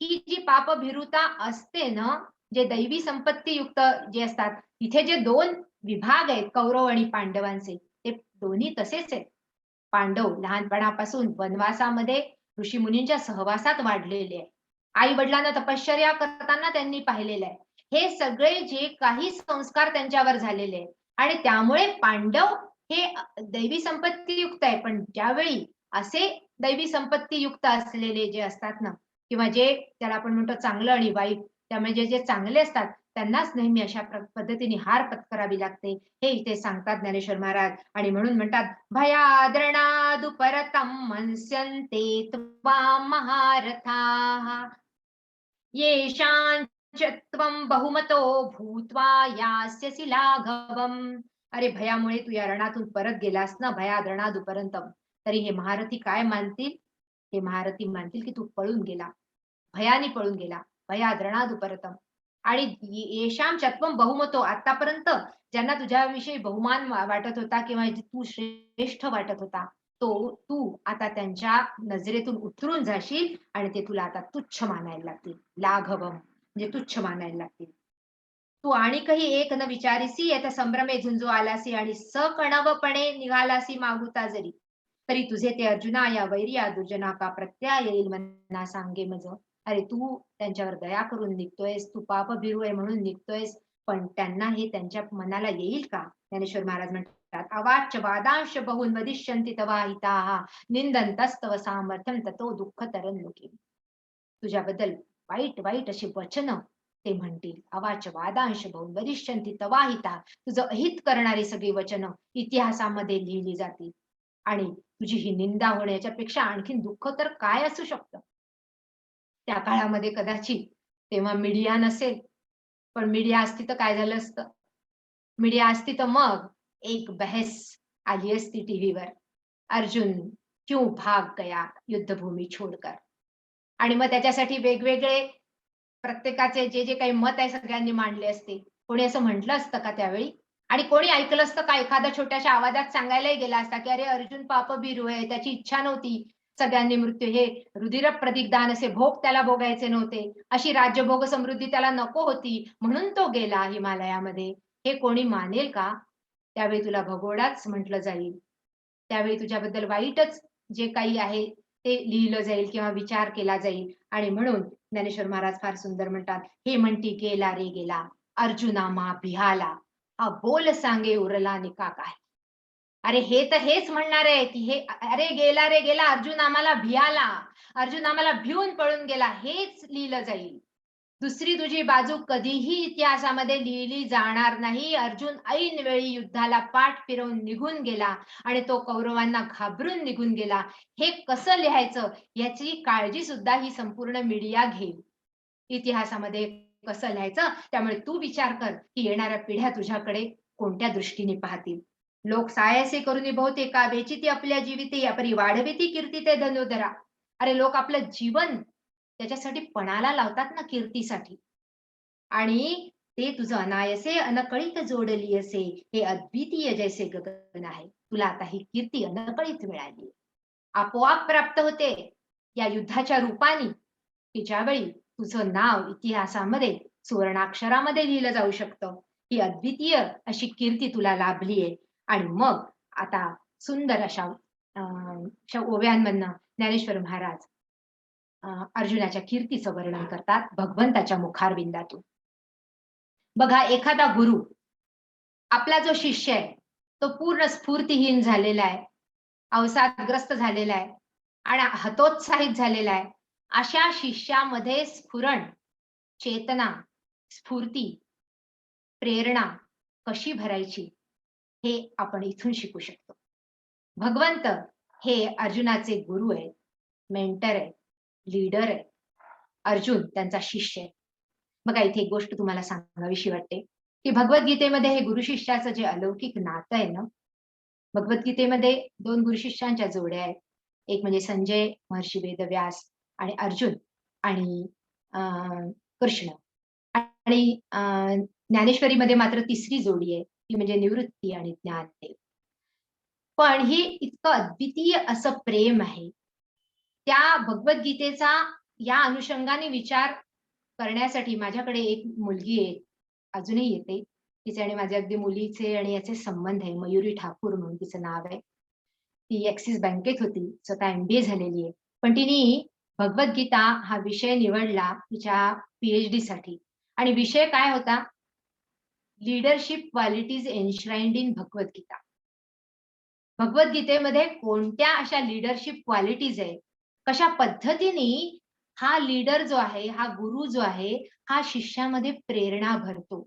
ही जी पापभीरुता असते ना, जे दैवी संपत्ती युक्त जे असतात, तिथे जे 2 विभाग आहेत कौरव आणि पांडवांचे, ते दोन्ही तसेच आहेत. पांडव लहानपणापासून वनवासामध्ये ऋषीमुनींच्या सहवासात वाढलेले आहे. आई वडिलांना तपश्चर्या करताना त्यांनी पाहिलेलं आहे. हे सगळे जे काही संस्कार त्यांच्यावर झालेले आहेत आणि त्यामुळे पांडव हे दैवी संपत्ती युक्त आहे. पण ज्यावेळी असे दैवी संपत्ती युक्त असलेले जे असतात ना, किंवा जे त्याला आपण म्हणतो चांगलं आणि वाईट, त्यामुळे जे जे चांगले असतात त्यांनाच नेहमी अशा पद्धतीने हार पत्करावी लागते, हे इथे सांगतात ज्ञानेश्वर महाराज. आणि म्हणून म्हणतात, भयाद्रणादुपरतं मंस्यन्ते त्वां महारथाः येषां च त्वं बहुमतो भूत्वा यास्यसि लाघवम्. अरे भयामुळे तू या रणातून परत गेलास ना, भयाद्रणादुपरंतम, तरी हे महारथी काय मानतील? हे महारथी मानतील की तू पळून गेला, भयाने पळून गेला, भयाद्रणादुपरतम. आणि येषां च त्वं बहुमतो, आतापर्यंत ज्यांना तुझ्याविषयी बहुमान वाटत होता किंवा तू श्रेष्ठ वाटत होता, तो तू आता त्यांच्या नजरेतून उतरून जाशील आणि ते तुला आता तुच्छ मानायला लागतील. लाघवम म्हणजे तुच्छ मानायला लागतील. तू आणि काही एक न विचारिसी येथ संभ्रमे झुंजू आलासी आणि सकणवपणे निघालासी मागुता जरी, तरी तुझे ते अर्जुना या वैरिया दुर्जना का प्रत्यय येईल मना सांगे मज. अरे तू त्यांच्यावर दया करून निघतोयस, तू पापभिरू आहे म्हणून निघतोयस, पण त्यांना हे त्यांच्या मनाला येईल का? ज्ञानेश्वर महाराज म्हणतात, अवाच्य वादांश बहुन वदिष्यन्ति तवा हिताः निंदन्तस्तव सामर्थ्यं ततो दुःख तरन्मुखी. तुझ्याबद्दल वाईट वाईट अशी वचन ते म्हणतील. अवाच्य वादांश बहुन वदिष्यन्ति तवा हिताः, तुझं अहित करणारी सगळी वचन इतिहासामध्ये लिहिली जातील. आणि तुझी ही निंदा होण्याच्या पेक्षा आणखीन दुःख तर काय असू शकतं? त्या काळामध्ये कदाचित तेव्हा मीडिया नसेल, पण मीडिया असती तर काय झालं असतं? मीडिया असती तर मग एक बहस आली असती टीव्हीवर, अर्जुन क्यों भाग गया युद्धभूमी छोडकर. आणि मग त्याच्यासाठी वेगवेगळे प्रत्येकाचे जे जे काही मत आहे सगळ्यांनी मांडले असते. कोणी असं म्हटलं असतं का त्यावेळी? आणि कोणी ऐकलं असतं का? एखाद्या छोट्याशा आवाजात सांगायलाही गेला असता की अरे अर्जुन पापभीरू आहे, त्याची इच्छा नव्हती सगळ्यांनी मृत्यू, हे रुधिर प्रदिग्धान असे भोग त्याला भोगायचे नव्हते, अशी राज्यभोग समृद्धी त्याला नको होती म्हणून तो गेला हिमालयामध्ये, हे कोणी मानेल का? त्यावेळी तुला भगोडाच म्हटलं जाईल. त्यावेळी तुझ्याबद्दल वाईटच जे काही आहे ते लिहिलं जाईल किंवा विचार केला जाईल. आणि म्हणून ज्ञानेश्वर महाराज फार सुंदर म्हणतात, हे म्हणती गेला रे गेला अर्जुना मा भिहाला, हा बोल सांगे उरला निका काय. अरे हे तर हेच म्हणणार आहे की हे अरे गेला रे गेला अर्जुन आम्हाला भियाला, अर्जुन आम्हाला भिवून पळून गेला, हेच लिहिलं जाईल. दुसरी तुझी बाजू कधीही इतिहासामध्ये लिहिली जाणार नाही. अर्जुन ऐन वेळी युद्धाला पाठ फिरवून निघून गेला आणि तो कौरवांना घाबरून निघून गेला. हे कसं लिहायचं याची काळजी सुद्धा ही संपूर्ण मीडिया घेईल. इतिहासामध्ये कसं लिहायचं, त्यामुळे तू विचार कर की येणाऱ्या पिढ्या तुझ्याकडे कोणत्या दृष्टीने पाहतील. लोक सायसे करून बहुते का वेचिती आपल्या जीविते अपरी वाढविती कीर्ती ते धनुधरा. अरे लोक आपलं जीवन त्याच्यासाठी पणाला लावतात ना, कीर्तीसाठी, आणि ते तुझं अनायसे अनकळीत जोडली असे, हे अद्वितीय जैसे गगन आहे. तुला आता ही कीर्ती अनकळीत मिळाली, आपोआप प्राप्त होते या युद्धाच्या रूपाने, की ज्यावेळी तुझं नाव इतिहासामध्ये सुवर्णाक्षरामध्ये लिहिलं जाऊ शकतं. ही अद्वितीय अशी कीर्ती तुला लाभली आहे. आणि मग आता सुंदर अशा ओव्यांमधनं ज्ञानेश्वर महाराज अर्जुनाच्या कीर्तीचं वर्णन करतात भगवंताच्या मुखारविंदातून. बघा, एखादा गुरु आपला जो शिष्य आहे तो पूर्ण स्फूर्तिहीन झालेला आहे, अवसादग्रस्त झालेला आहे आणि हतोत्साहित झालेला आहे, अशा शिष्यामध्ये स्फुरण, चेतना, स्फूर्ती, प्रेरणा कशी भरायची हे आपण इथून शिकू शकतो. भगवंत हे अर्जुनाचे गुरु आहेत, मेंटर आहे, लीडर आहे. अर्जुन त्यांचा शिष्य आहे. बघा, इथे एक गोष्ट तुम्हाला सांगावीशी वाटते की भगवद्गीतेमध्ये हे गुरु शिष्याचं जे अलौकिक नातं आहे ना, भगवद्गीतेमध्ये 2 गुरु शिष्यांच्या जोड्या आहेत. एक म्हणजे संजय महर्षी वेदव्यास आणि अर्जुन आणि कृष्ण. आणि ज्ञानेश्वरीमध्ये मात्र 3री जोडी आहे, ती म्हणजे निवृत्ती आणि ज्ञानदेव. पण हे इतकं अद्वितीय असं प्रेम आहे. त्या भगवद्गीतेचा या अनुषंगाने विचार करण्यासाठी माझ्याकडे एक मुलगी आहे, अजूनही येते. तिचे आणि माझे अगदी मुलीचे आणि याचे संबंध आहे. मयुरी ठाकूर म्हणून तिचं नाव आहे. ती ऍक्सिस बँकेत होती, स्वतः MBA झालेली आहे. पण तिने भगवद्गीता हा विषय निवडला तिच्या PhD साठी. आणि विषय काय होता? Leadership qualities enshrined in Bhagavad Gita. भगवद्गीतेमध्ये कोणत्या अशा लीडरशिप क्वालिटीज आहे, कशा पद्धतीने हा लीडर जो आहे, हा गुरु जो आहे, हा शिष्यामध्ये प्रेरणा भरतो.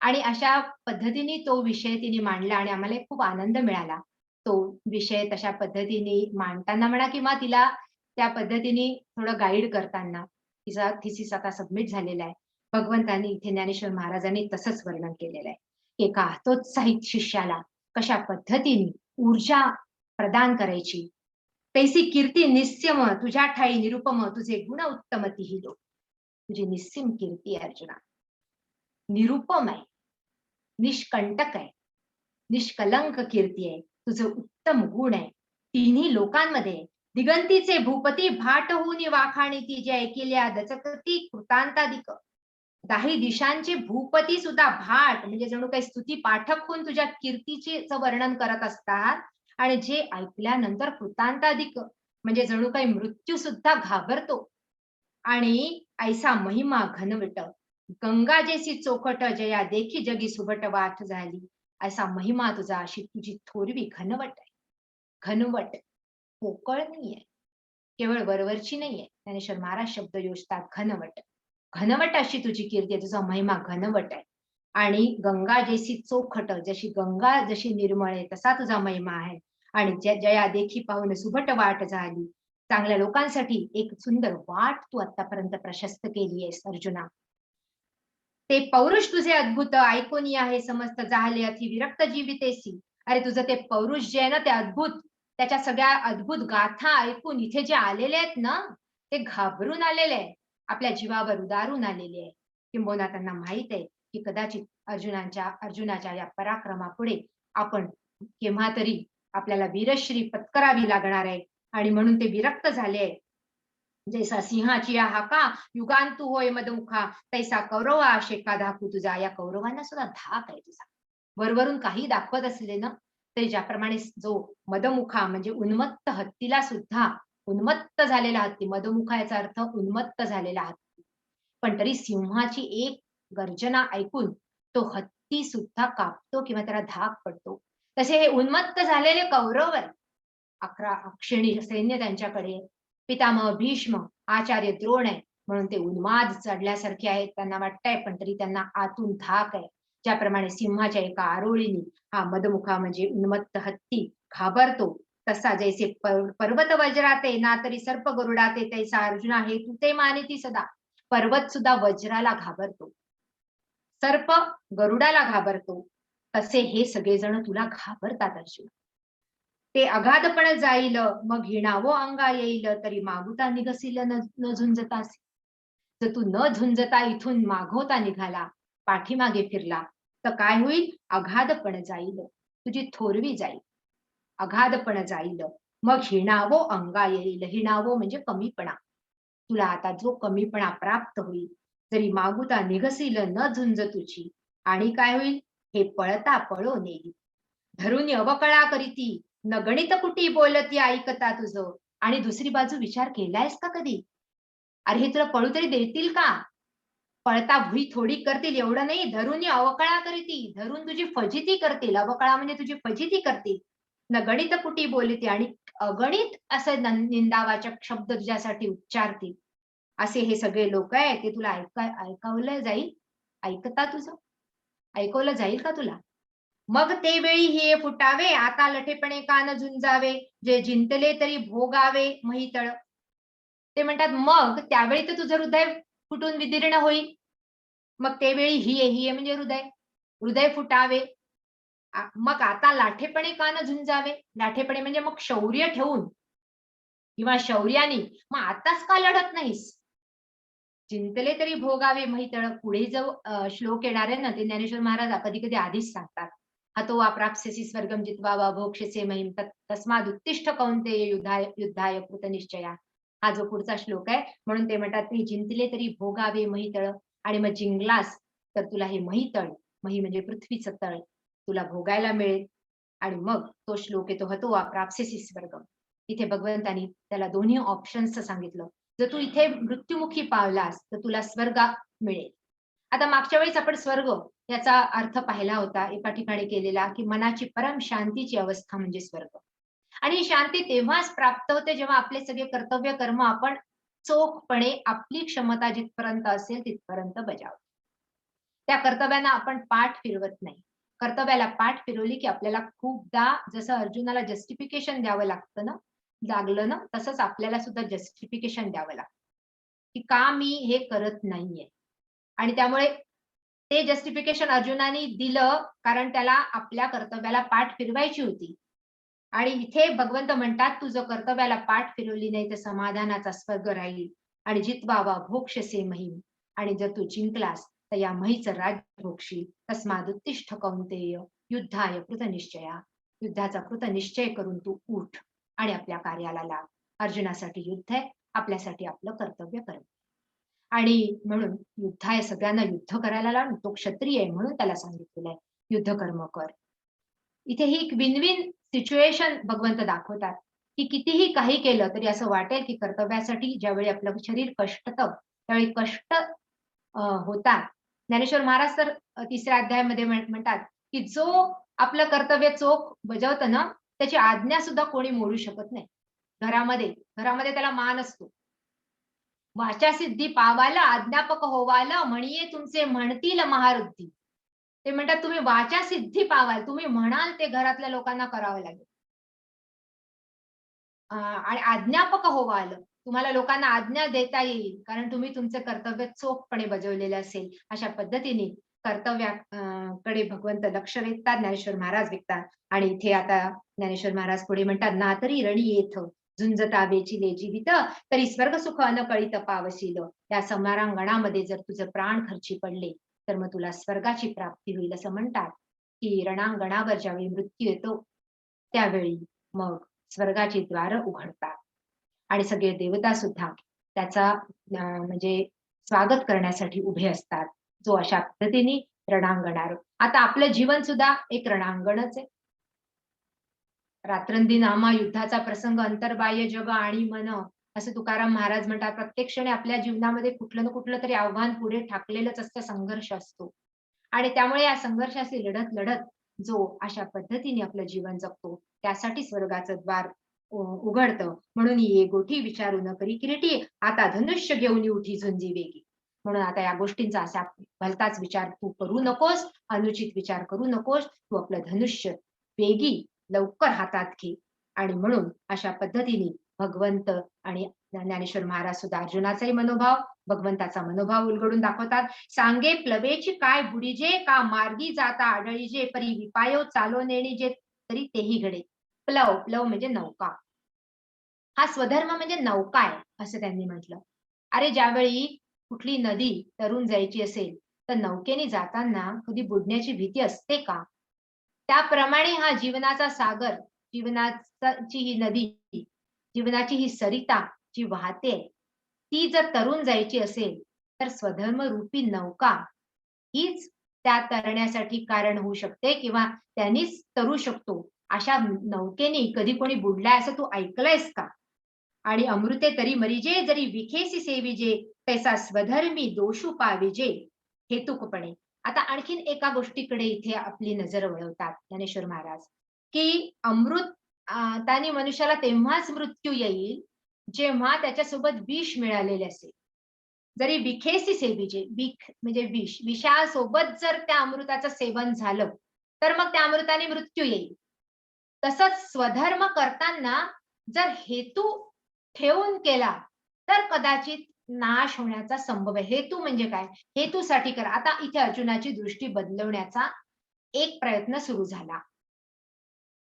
आणि अशा पद्धतीने तो विषय तिने मांडला आणि आम्हाला खूप आनंद मिळाला तो विषय तशा पद्धतीने मांडताना म्हणा, किंवा तिला त्या पद्धतीने थोडं गाईड करताना. तिचा थिसिस आता सबमिट झालेला आहे. भगवंतांनी इथे ज्ञानेश्वर महाराजांनी तसंच वर्णन केलेलं आहे. एका हतोत्साहित शिष्याला कशा पद्धतीने ऊर्जा प्रदान करायची. तैसी कीर्ती निस्यम तुझ्या ठाई निरुपम तुझे गुण उत्तम तिही लोक. तुझी निस्सीम कीर्ती आहे अर्जुना, निरुपम आहे, निष्कंटक आहे, निष्कलंक कीर्ती आहे. तुझं उत्तम गुण आहे तिन्ही लोकांमध्ये. दिगंतीचे भूपती भाट होऊन वाखाणी ती जे ऐकिल्या दचकती कृतांतादिक. 10 दिशांचे भूपती सुद्धा भाट म्हणजे जणू काही स्तुती पाठक होऊन तुझ्या कीर्तीचे वर्णन करत असतात. आणि जे ऐकल्यानंतर कृतांतादिक म्हणजे जणू काही मृत्यू सुद्धा घाबरतो. आणि ऐसा महिमा घनवट गंगा जैसी चोखट जया देखी जगी सुबट वाट झाली. ऐसा महिमा तुझा, अशी तुझी थोरवी घनवट आहे. घनवट पोकळ नाहीये, केवळ वरवरची नाहीये. ज्ञानेश्वर महाराज शब्द योजतात घनवट. घनवट अशी तुझी कीर्ती आहे, तुझा महिमा घनवट आहे. आणि गंगा जैसी चोखट, जशी गंगा जशी निर्मळ आहे तसा तुझा महिमा आहे. आणि जया देखी पाहून सुबट वाट झाली. चांगल्या लोकांसाठी एक सुंदर वाट तू आतापर्यंत प्रशस्त केली आहेस अर्जुना. ते पौरुष तुझे अद्भुत ऐकून आहे समस्त झाले अति विरक्त जीवितेसी. अरे तुझं ते पौरुष जे आहे ना, ते अद्भुत, त्याच्या सगळ्या अद्भुत गाथा ऐकून इथे जे आलेले आहेत ना, ते घाबरून आलेले आहे, आपल्या जीवावर उदारून आलेले आहे. किंबहुना त्यांना माहित आहे की कदाचित अर्जुनाच्या या पराक्रमापुढे आपण केव्हा तरी आपल्याला वीरश्री पत्करावी लागणार आहे. आणि म्हणून ते विरक्त झाले आहे. जैसा सिंहाची हाका युगांतू होय मदमुखा तैसा कौरवा शेका धाकू तुझा. या कौरवांना सुद्धा धाक आहे तुझा. वरवरून काही दाखवत असले ना तरी ज्याप्रमाणे जो मदमुखा म्हणजे उन्मत्त हत्तीला सुद्धा, उन्मत्त झालेला हत्ती, मदमुखा याचा अर्थ उन्मत्त झालेला हत्ती, पण तरी सिंहाची एक गर्जना ऐकून तो हत्ती सुद्धा कापतो किंवा त्याला धाक पडतो. तसे हे उन्मत्त झालेले कौरव आहे. 11 अक्षिणी सैन्य त्यांच्याकडे, पितामह भीष्म, आचार्य द्रोण आहे. म्हणून ते उन्माद चढल्यासारखे आहेत, त्यांना वाटतंय, पण तरी त्यांना आतून धाक आहे. ज्याप्रमाणे सिंहाच्या एका आरोळीने हा मदमुखा म्हणजे उन्मत्त हत्ती घाबरतो, तसा जैसे पर्वत वज्राते ना तरी सर्प गरुडाते तैसा अर्जुना हे तू ते मानिती सदा. पर्वत सुद्धा वज्राला घाबरतो, सर्प गरुडाला घाबरतो, तसे हे सगळेजण तुला घाबरतात अर्जुन. ते अगाधपण जाईल मग हिणावो अंगा येईल तरी मागुता निघसील न झुंजतासी. जर तू न झुंजता इथून मागवता निघाला, पाठीमागे फिरला, तर काय होईल? अगाधपण जाईल, तुझी थोरवी जाईल, अगाधपण जाईल. मग हिणावो अंगा येईल. हिणावो म्हणजे कमीपणा. तुला आता जो कमीपणा प्राप्त होईल, जरी मागुता निघसील न झुंज तुझी. आणि काय होईल? हे पळता पळो नेली धरून अवकळा करीती न गणित कुटी बोलती ऐकता तुझं. आणि दुसरी बाजू विचार केलायस का कधी अरे हे तुला पळू तरी देतील का? पळता भुई थोडी करतील एवढं नाही, धरून अवकळा करीती, धरून तुझी फजिती करतील. अवकळा म्हणजे तुझी फजिती करतील. न गणित कुटी बोलती, आणि अगणित असं निंदावाचक शब्द तुझ्यासाठी उच्चारतील. असे हे सगळे लोक आहे ते तुला ऐकवलं जाईल? ऐकता तुझं ऐकवलं जाईल का तुला? मग ते वेळी हे फुटावे, आता लठेपणे कान झुंजावे, जे जिंतले तरी भोगावे महितळ. ते म्हणतात मग त्यावेळी तर तुझं हृदय फुटून विदीर्ण होईल. मग त्यावेळी ही म्हणजे हृदय फुटावे. मग आता लाठेपणे कान झुंजावे. लाठेपणे म्हणजे मग शौर्य ठेवून किंवा शौर्याने मग आताच का लढत नाहीस? जिंकले तरी भोगावे महितळ. पुढे जो श्लोक येणार आहे ना, ते ज्ञानेश्वर महाराज कधी कधी आधीच सांगतात. हतो वा प्राप्स्यसि स्वर्गम जित्वा वा भोक्ष्यसे महिम तस्माद उत्तिष्ठ कौंतेय युद्धाय कृतनिश्चया. हा जो पुढचा श्लोक आहे, म्हणून ते म्हणतात ते जिंकले तरी भोगावे महितळ. आणि मग जिंकलास तर तुला हे महितळ, मही म्हणजे पृथ्वीचं तळ, तुला भोगायला मिळेल. आणि मग तो श्लोक येतो हतो वा प्राप्स्यसि स्वर्गम. इथे भगवंतानी त्याला दोन्ही ऑप्शन्स सांगितलं. जर तू इथे मृत्युमुखी पावलास तर तुला स्वर्ग मिळेल. आता मागच्या वेळेस आपण स्वर्ग याचा अर्थ पाहिला होता एका ठिकाणी केलेला, की मनाची परम शांतीची अवस्था म्हणजे स्वर्ग. आणि शांती तेव्हाच प्राप्त होते जेव्हा आपले सगळे कर्तव्य कर्म आपण चोखपणे आपली क्षमता जिथपर्यंत असेल तिथपर्यंत बजावतो. त्या कर्तव्यांना आपण पाठ फिरवत नाही. कर्तव्याला पाठ फिरवली की आपल्याला खूपदा जसं अर्जुनाला जस्टिफिकेशन द्यावं लागलं ना, तसंच आपल्याला सुद्धा जस्टिफिकेशन द्यावं लागतं की का मी हे करत नाहीये. आणि त्यामुळे ते जस्टिफिकेशन अर्जुनाने दिलं, कारण त्याला आपल्या कर्तव्याला पाठ फिरवायची होती. आणि इथे भगवंत म्हणतात तू जर कर्तव्याला पाठ फिरवली नाही तर समाधानाचा स्वर्ग राहील. आणि जितवावा भोक्ष्यसे महिम. आणि जर तू जिंकलास तर या महीचं राज्य भोगशील. तस्माद उत्तिष्ठ कौंतेय युद्धाय कृतनिश्चया. युद्धाचा कृतनिश्चय करून तू उठ आणि आपल्या कार्याला लाग. अर्जुनासाठी युद्ध आहे, आपल्यासाठी आपलं कर्तव्य कर. आणि म्हणून युद्ध आहे, सगळ्यांना युद्ध करायला लाव. तो क्षत्रिय आहे म्हणून त्याला सांगितलेलं आहे युद्ध कर्म कर. इथे ही एक विन विन सिच्युएशन भगवंत दाखवतात की कितीही काही केलं तरी असं वाटेल की कर्तव्यासाठी ज्यावेळी आपलं शरीर कष्टतं त्यावेळी कष्ट होतात. ज्ञानेश्वर महाराज तर तिसऱ्या अध्यायामध्ये म्हणतात की जो आपलं कर्तव्य चोख बजावतं ना, त्याची आज्ञा सुद्धा कोणी मोडू शकत नाही. घरामध्ये त्याला मान असतो. वाचा सिद्धी पावाला अध्यापक होवाला, म्हणिये तुमचे म्हणतील महारुद्धी. ते म्हणतात तुम्ही वाचा सिद्धी पावाल, तुम्ही म्हणाल ते घरातल्या लोकांना करावं लागेल. आणि अध्यापक होवाल, तुम्हाला लोकांना आज्ञा देता येईल, कारण तुम्ही तुमचे कर्तव्य चोखपणे बजावलेले असेल. अशा पद्धतीने कर्तव्याकडे भगवंत लक्ष वेधतात, ज्ञानेश्वर महाराज वेधतात. आणि इथे आता ज्ञानेश्वर महाराज पुढे म्हणतात ना तरी रणी येथ झुंजता वेचिले जीवित, तरी स्वर्ग सुख अनकळित पावशील. या समारांगणामध्ये जर तुझं प्राण खर्ची पडले तर मग तुला स्वर्गाची प्राप्ती होईल. असं म्हणतात की रणांगणावर ज्यावेळी मृत्यू येतो त्यावेळी मग स्वर्गाची द्वार उघडतात आणि सगळे देवता सुद्धा त्याचा म्हणजे स्वागत करण्यासाठी उभे असतात. जो अशा पद्धतीने रणांगणार. आता आपलं जीवन सुद्धा एक रणांगणच आहे. रात्रंदिन आम्हा युद्धाचा प्रसंग, अंतर्बाह्य जग आणि मन, असं तुकाराम महाराज म्हणतात. प्रत्येक क्षणी आपल्या जीवनामध्ये कुठलं ना कुठलं तरी आव्हान पुढे ठाकलेलंच असतं, संघर्ष असतो. आणि त्यामुळे या संघर्षाशी लढत जो अशा पद्धतीने आपलं जीवन जगतो त्यासाठी स्वर्गाचं द्वार उघडतं. म्हणून ये गोठी विचारू न करी किरीटी, आता धनुष्य घेऊन उठी झुंजी वेगी. म्हणून आता या गोष्टींचा असा भलताच विचार तू करू नकोस, अनुचित विचार करू नकोस. तू आपलं धनुष्य वेगी लवकर हातात घे. आणि म्हणून अशा पद्धतीने भगवंत आणि ज्ञानेश्वर महाराज सुद्धा अर्जुनाचाही मनोभाव, भगवंताचा मनोभाव उलगडून दाखवतात. सांगे प्लवेची काय बुडीजे, का मार्गी जाता आढळीजे, परी विपायो चालो नेणीजे, तरी तेही घडे. प्लव म्हणजे नौका. हा स्वधर्म म्हणजे नौका आहे असं त्यांनी म्हटलं. अरे ज्यावेळी कुठली नदी तरून जायची असेल तर नौकेने जाताना कधी बुडण्याची भीती असते का? त्याप्रमाणे हा जीवनाचा सागर, जीवनाची ही नदी, जीवनाची ही सरिता जी वाहते ती जर तरून जायची असेल तर स्वधर्म रूपी नौका हीच त्या तरण्यासाठी कारण होऊ शकते किंवा त्यांनीच तरू शकतो. अशा नौकेने कधी कोणी बुडलाय असं तू ऐकलंयस का? आणि अमृते तरी मरिजे जरी विखेसी सेविजे तैसा स्वधर्मी दोषू पाविजे हेतुकपणे. आता आणखीन एका गोष्टीकडे इथे आपली नजर वळवतात ज्ञानेश्वर महाराज, की अमृत त्याने मनुष्याला तेव्हाच मृत्यू येईल जेव्हा त्याच्यासोबत विष मिळालेले असेल. जरी विखेसी सेविजे, विख म्हणजे विष, विषासोबत जर त्या अमृताचं सेवन झालं तर मग त्या अमृताने मृत्यू येईल. तसंच स्वधर्म करताना जर हेतू ठेवून केला तर कदाचित नाश होण्याचा संभव आहे. हेतू म्हणजे काय? हेतूसाठी करा. आता इथे अर्जुनाची दृष्टी बदलवण्याचा एक प्रयत्न सुरू झाला.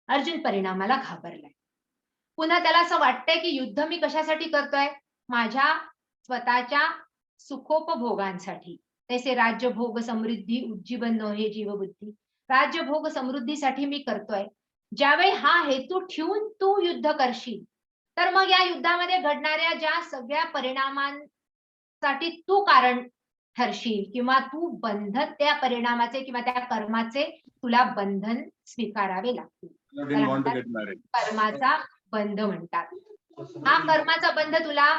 अर्जुन परिणामाला घाबरलाय. पुन्हा त्याला असं वाटतंय की युद्ध मी कशासाठी करतोय? माझ्या स्वतःच्या सुखोपभोगांसाठी. तसे राज्यभोग समृद्धी उज्जीवन हे जीवबुद्धी. राज्यभोग समृद्धीसाठी मी करतोय. ज्यावेळी हा हेतू ठेवून तू युद्ध करशील तर मग या युद्धामध्ये घडणाऱ्या ज्या सगळ्या परिणामांसाठी तू कारण ठरशील किंवा तू बंधन त्या परिणामाचे किंवा त्या कर्माचे तुला बंधन स्वीकारावे लागतील. didn't want to get married. कर्माचा बंध म्हणतात. हा कर्माचा बंध तुला,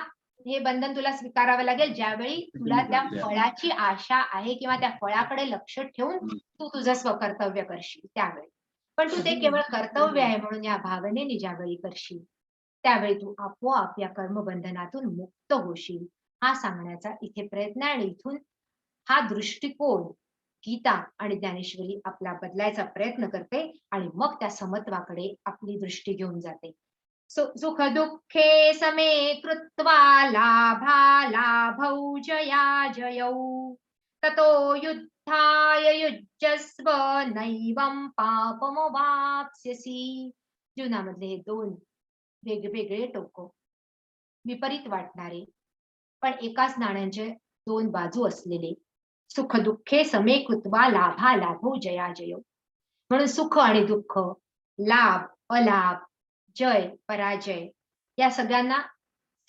हे बंधन तुला स्वीकारावे लागेल ज्यावेळी तुला त्या फळाची आशा आहे किंवा त्या फळाकडे लक्ष ठेवून तू तुझं स्वकर्तव्य करशील त्यावेळी. पण तू ते केवळ कर्तव्य आहे म्हणून या भावनेने ज्यावेळी करशील त्यावेळी तू आपोआप या कर्मबंधनातून मुक्त होशील, हा सांगण्याचा इथे प्रयत्न आहे. आणि इथून हा दृष्टिकोन गीता आणि ज्ञानेश्वरी आपला बदलायचा प्रयत्न करते आणि मग त्या समत्वाकडे आपली दृष्टी घेऊन जाते. सुख दुःखे समे कृत्वा लाभा लाभौ जया जयौ ततो युद्धाय युज्यस्व नैवं पापमवाप्स्यसि. जीवनामधले हे दोन वेगवेगळे टोक, विपरीत वाटणारे पण एकाच नाण्याचे दोन बाजू असलेले. सुख दुःखे समे कृत्वा लाभा लाभो जया जयो. म्हणून सुख आणि दुःख, लाभ अलाभ, जय पराजय या सगळ्यांना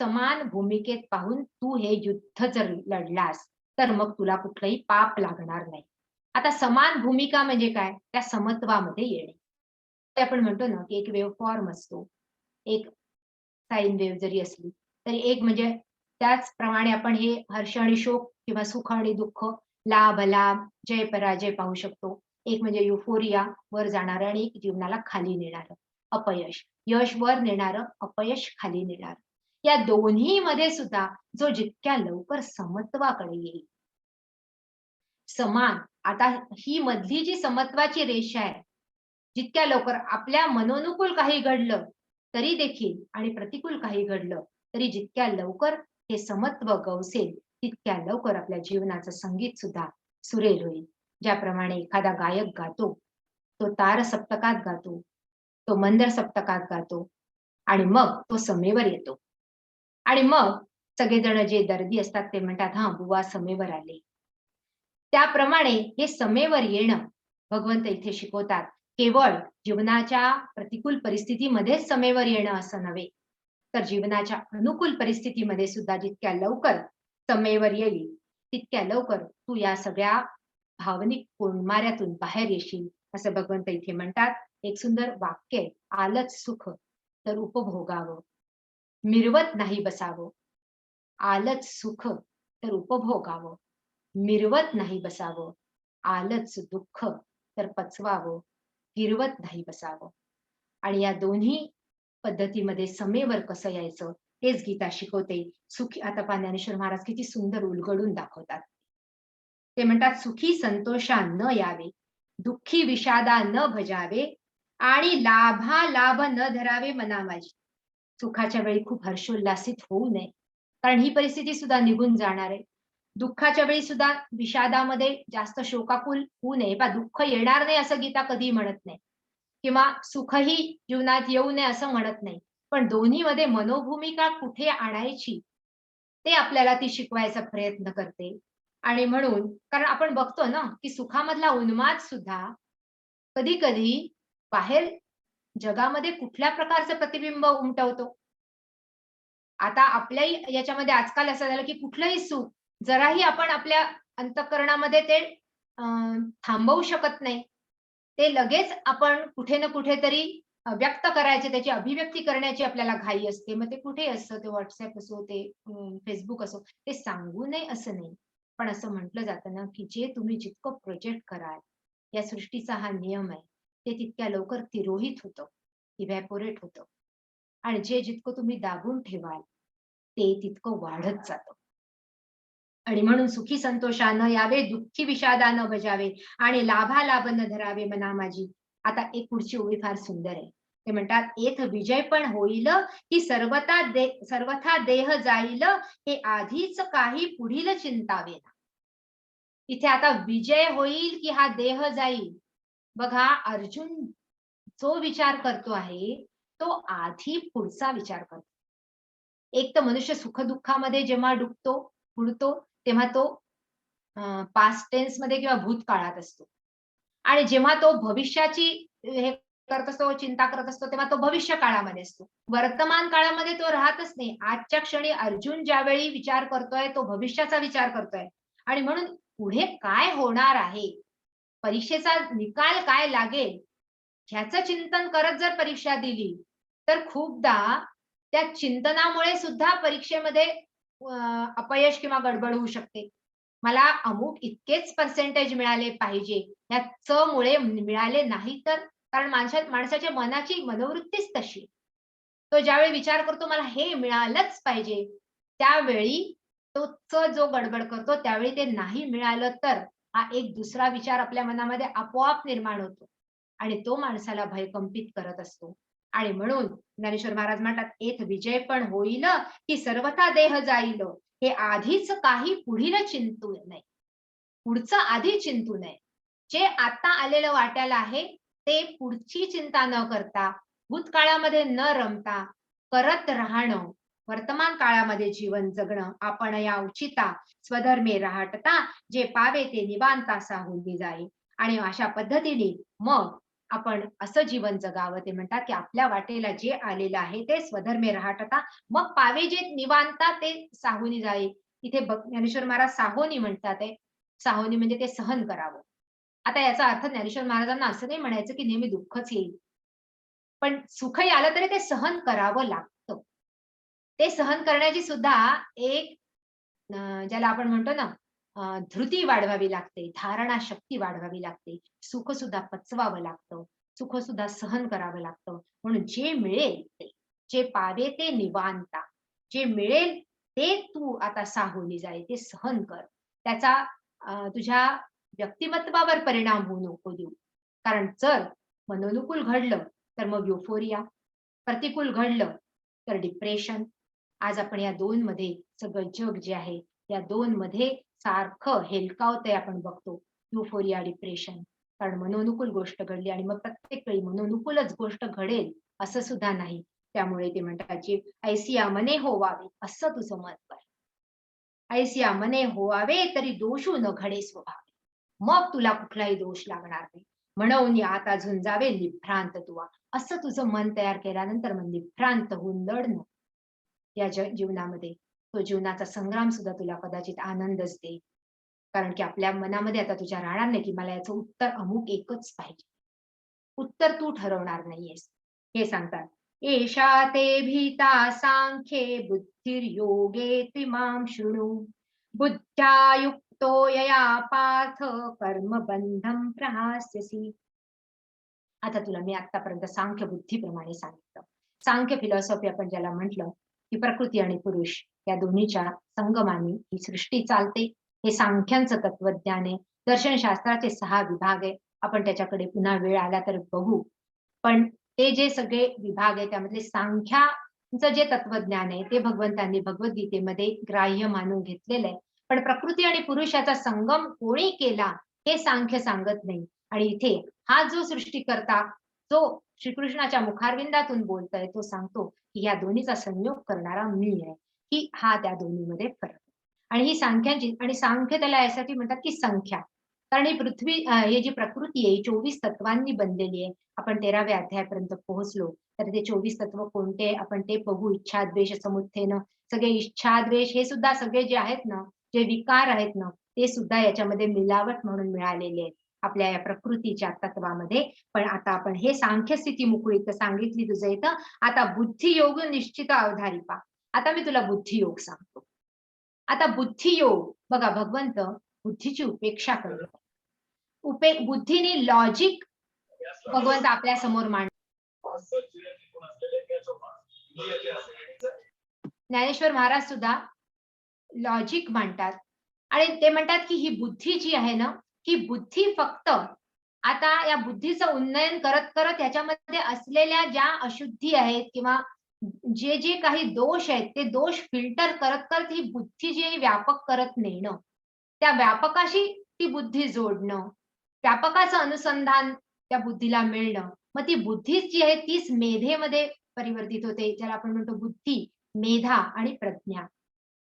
समान भूमिकेत पाहून तू हे युद्ध जर लढलास तर मग तुला कुठलंही पाप लागणार नाही. आता समान भूमिका म्हणजे काय? त्या समत्वामध्ये येणे. आपण म्हणतो ना की एक वेव्ह फॉर्म असतो, एक साइन वेव्ह जरी असली तरी एक म्हणजे त्याचप्रमाणे आपण हे हर्ष आणि शोक किंवा सुख आणि दुःख, लाभ अलाभ, जय पराजय पाहू शकतो. एक म्हणजे युफोरिया वर जाणारं आणि एक जीवनाला खाली नेणारं अपयश, यश वर नेणारं अपयश खाली नेणारं. या दोन्ही मध्ये सुद्धा जो जितक्या लवकर समत्वाकडे येईल, समान, आता ही मधली जी समत्वाची रेषा आहे, जितक्या लवकर आपल्या मनोनुकूल काही घडलं तरी देखील आणि प्रतिकूल काही घडलं तरी जितक्या लवकर हे समत्व गवसेल तितक्या लवकर आपल्या जीवनाचं संगीत सुद्धा सुरेल होईल. ज्याप्रमाणे एखादा गायक गातो, तो तार सप्तकात गातो, तो मंदर सप्तकात गातो आणि मग तो समेवर येतो आणि मग सगळेजण जे दर्दी असतात ते म्हणतात हा बुवा समेवर आले. त्याप्रमाणे हे समेवर येणं भगवंत इथे शिकवतात. केवळ जीवनाच्या प्रतिकूल परिस्थितीमध्ये समेवर येणं असं नव्हे, तर जीवनाच्या अनुकूल परिस्थितीमध्ये सुद्धा जितक्या लवकर समेवर येईल तितक्या लवकर तू या सगळ्या भावनिक कोंडमाऱ्यातून बाहेर येशील असं भगवंत इथे म्हणतात. एक सुंदर वाक्य आहे, आलच सुख तर उपभोगावं, मिरवत नाही बसावं. आलच सुख तर उपभोगावं, मिरवत नाही बसावं. आलच दुःख तर पचवावं, गिरवत नाही बसावं. आणि या दोन्ही पद्धतीमध्ये समेवर कसं यायचं हेच गीता शिकवते. सुखी, आता ज्ञानेश्वर महाराज किती सुंदर उलगडून दाखवतात. ते म्हणतात सुखी संतोषा न यावे, दुःखी विषादा न भजावे आणि लाभा लाभ न धरावे मना माझी. सुखाच्या वेळी खूप हर्षोल्लासित होऊ नये, कारण ही परिस्थिती सुद्धा निघून जाणार आहे. दुःखाच्या वेळी सुद्धा विषादामध्ये जास्त शोकाकुल होऊ नये. दुःख येणार नाही असं गीता कधी म्हणत नाही किंवा सुखही जीवनात येऊ नये असं म्हणत नाही, पण दोन्ही मध्ये मनोभूमिका कुठे आणायची ते आपल्याला ती शिकवायचा प्रयत्न करते. आणि म्हणून कारण आपण बघतो ना की सुखामधला उन्माद सुद्धा कधी कधी बाहेर जगामध्ये कुठल्या प्रकारचं प्रतिबिंब उमटवतो. आता आपल्याही याच्यामध्ये आजकाल असं झालं की कुठलंही सुख जराही आपण आपल्या अंतःकरणामध्ये ते थांबवू शकत नाही. ते लगेच आपण कुठे ना कुठेतरी व्यक्त करायचे, त्याची अभिव्यक्ती करण्याची आपल्याला घाई असते. मग ते कुठे असतं, ते व्हॉट्सअप असो, ते फेसबुक असो, ते सांगू नये असं नाही. पण असं म्हटलं जातं ना, की जे तुम्ही जितकं प्रोजेक्ट कराल, या सृष्टीचा हा नियम आहे, ते तितक्या लवकर तिरोहित होतं, इव्हॅपोरेट होतं. आणि जे जितकं तुम्ही दाबून ठेवाल, ते तितकं वाढत जातं. आणि म्हणून सुखी संतोषानं यावे, दुःखी विषादानं बजावे आणि लाभालाभ न धरावे मना माझी. आता एक पुढची ओळी फार सुंदर आहे. ते म्हणतात, "एथ विजय पण होईल, की सर्वथा देह जाईल, हे आधीच काही पुढील चिंतावे ना." इथे आता विजय होईल की हा देह जाईल. बघा, अर्जुन जो विचार करतो आहे, तो आधी पुढचा विचार करतो. एक तर मनुष्य सुख-दुःखामध्ये जेव्हा बुडतो, तेव्हा तो पास्ट टेन्स मध्ये किंवा भूतकाळात असतो. आणि जेव्हा तो भविष्याची हे करत असतो, चिंता करत असतो, तेव्हा तो भविष्य काळामध्ये असतो. वर्तमान काळामध्ये तो राहतच नाही. आजच्या क्षणी अर्जुन ज्यावेळी विचार करतोय, तो भविष्याचा विचार करतोय. आणि म्हणून पुढे काय होणार आहे, परीक्षेचा निकाल काय लागेल, ह्याचं चिंतन करत जर परीक्षा दिली, तर खूपदा त्या चिंतनामुळे सुद्धा परीक्षेमध्ये अपयश किंवा गडबड होऊ शकते. मला अमुक इतकेच पर्सेंटेज मिळाले पाहिजे, ह्या च मुळे मिळाले नाही तर, कारण माणसाच्या मनाची मनोवृत्तीच तशी. तो ज्यावेळी विचार करतो मला हे मिळालंच पाहिजे, त्यावेळी तो च जो गडबड करतो, त्यावेळी ते नाही मिळालं तर हा एक दुसरा विचार आपल्या मनामध्ये आपोआप निर्माण होतो आणि तो माणसाला भयकंपित करत असतो. आणि म्हणून ज्ञानेश्वर महाराज म्हणतात, "एथ विजय पण होईल, की सर्वथा देह जाईल, हे आधीच काही पुढील चिंतू नये." पुढचं आधी चिंतू नये. जे आता आलेलं वाट्याला आहे, ते पुढची चिंता न करता, भूतकाळामध्ये न रमता, करत राहणं, वर्तमान काळामध्ये जीवन जगणं. आपण या उचिता स्वधर्मे राहटता, जे पावे ते निवांता साहुनी जाई. आणि अशा पद्धतीने मग आपण असं जीवन जगावं. ते म्हणतात, की आपल्या वाटेला जे आलेलं आहे, ते स्वधर्मे राहटता, मग पावे जे निवांता ते साहुनी जाई. इथे ज्ञानेश्वर महाराज साहोनी म्हणतात आहे. साहोनी म्हणजे ते सहन करावं. आता याचा अर्थ ज्ञानेश्वर महाराजांना असं नाही म्हणायचं, की नेहमी दुःखच येईल. पण सुखही आलं तरी ते सहन करावं लागतं. ते सहन करण्याची सुद्धा एक ज्याला आपण म्हणतो ना, धृती वाढवावी लागते, धारणा शक्ती वाढवावी लागते. सुख सुद्धा पचवावं लागतं. सुख सुद्धा सहन करावं लागतं. म्हणून जे मिळेल ते, जे पावे ते निवांता, जे मिळेल ते तू आता साहोली जाई, ते सहन कर. त्याचा तुझ्या व्यक्तिमत्वावर परिणाम होऊ नको देऊ. कारण जर मनोनुकूल घडलं तर मग युफोरिया, प्रतिकूल घडलं तर डिप्रेशन. आज आपण या दोन मध्ये सगळं जग जे आहे, या दोन मध्ये सारखं हेलकावतंय आपण बघतो. Euphoria, depression. कारण मनोनुकूल गोष्ट घडली आणि मग प्रत्येक वेळी मनोनुकूलच गोष्ट घडेल असं सुद्धा नाही. त्यामुळे ते म्हणतात, जी ऐसिया मने होवावे असं तुझं मत कर. ऐसिया मने होवावे तरी दोषू न घडे स्वभावे. मग तुला कुठलाही दोष लागणार नाही. म्हणून आता झुंजावे निभ्रांत तुवा. असं तुझं मन तयार केल्यानंतर मग निभ्रांत होऊन लढणं या जीवनामध्ये. तो जीवनाचा संग्राम सुद्धा तुला कदाचित आनंदच देईल. कारण की आपल्या मनामध्ये आता तुझ्या राहणार नाही, की मला याचं उत्तर अमुक एकच पाहिजे. उत्तर तू ठरवणार नाहीयेस. हे सांगतात, "एषा ते भीता सांख्ये बुद्धिर्योगे त्विमां शृणु. बुद्ध्या युक्तो यया पार्थ कर्मबंधं प्रहास्यसि." आता तुला मी आतापर्यंत सांख्य बुद्धीप्रमाणे सांगितलं. सांख्य फिलॉसॉफी आपण ज्याला म्हटलं, की प्रकृती आणि पुरुष या दोन्हीच्या संगमाने ही सृष्टी चालते. हे सांख्यांचं तत्वज्ञान आहे. दर्शनशास्त्राचे 6 विभाग आहे. आपण त्याच्याकडे पुन्हा वेळ आला तर बघू. पण ते जे सगळे विभाग आहे त्यामधले सांख्याचं जे तत्वज्ञान आहे ते भगवंतांनी भगवद्गीतेमध्ये ग्राह्य मानून घेतलेलं आहे. पण प्रकृती आणि पुरुषाचा संगम कोणी केला हे सांख्य सांगत नाही. आणि इथे हा जो सृष्टीकर्ता, जो श्रीकृष्णाच्या मुखारविंदातून बोलतोय, तो सांगतो की या दोन्हीचा संयोग करणारा मी आहे. की हा त्या दोन्हीमध्ये फरक आहे. आणि ही सांख्यांची, आणि सांख्य त्याला यासाठी म्हणतात की संख्या. कारण ही पृथ्वी ही जी प्रकृती आहे 24 तत्वांनी बनलेली आहे. आपण 13व्या अध्यायापर्यंत पोहोचलो तर ते 24 तत्व कोणते आपण ते बघू. इच्छा, द्वेष, समुत्थेन. सगळे इच्छा, द्वेष हे सुद्धा सगळे जे आहेत ना, जे विकार आहेत ना, ते सुद्धा याच्यामध्ये मिलावट म्हणून मिळालेले आहेत. आपल्या या प्रकृतीच्या तत्वामध्ये. पण आता आपण हे सांख्य स्थिती मुकुळीत सांगितली तुझं इथं. आता बुद्धियोग निश्चित अवधारिपा. आता मी तुला बुद्धियोग सांगतो. आता बुद्धियोग बघा, भगवंत बुद्धीची उपेक्षा करतो. बुद्धीने लॉजिक भगवंत आपल्या समोर मांड. ज्ञानेश्वर महाराज सुद्धा लॉजिक मांडतात आणि ते म्हणतात की ही बुद्धी जी आहे ना, ही बुद्धी फक्त आता या बुद्धीचं उन्नयन करत करत याच्यामध्ये असलेल्या ज्या अशुद्धी आहेत किंवा जे जे काही दोष आहेत ते दोष फिल्टर करत करत ही बुद्धी जी आहे व्यापक करत नेणं, त्या व्यापकाशी ती बुद्धी जोडणं, व्यापकाचं अनुसंधान त्या बुद्धीला मिळणं. मग ती बुद्धी जी आहे तीच मेधेमध्ये परिवर्तित होते, ज्याला आपण म्हणतो बुद्धी, मेधा आणि प्रज्ञा.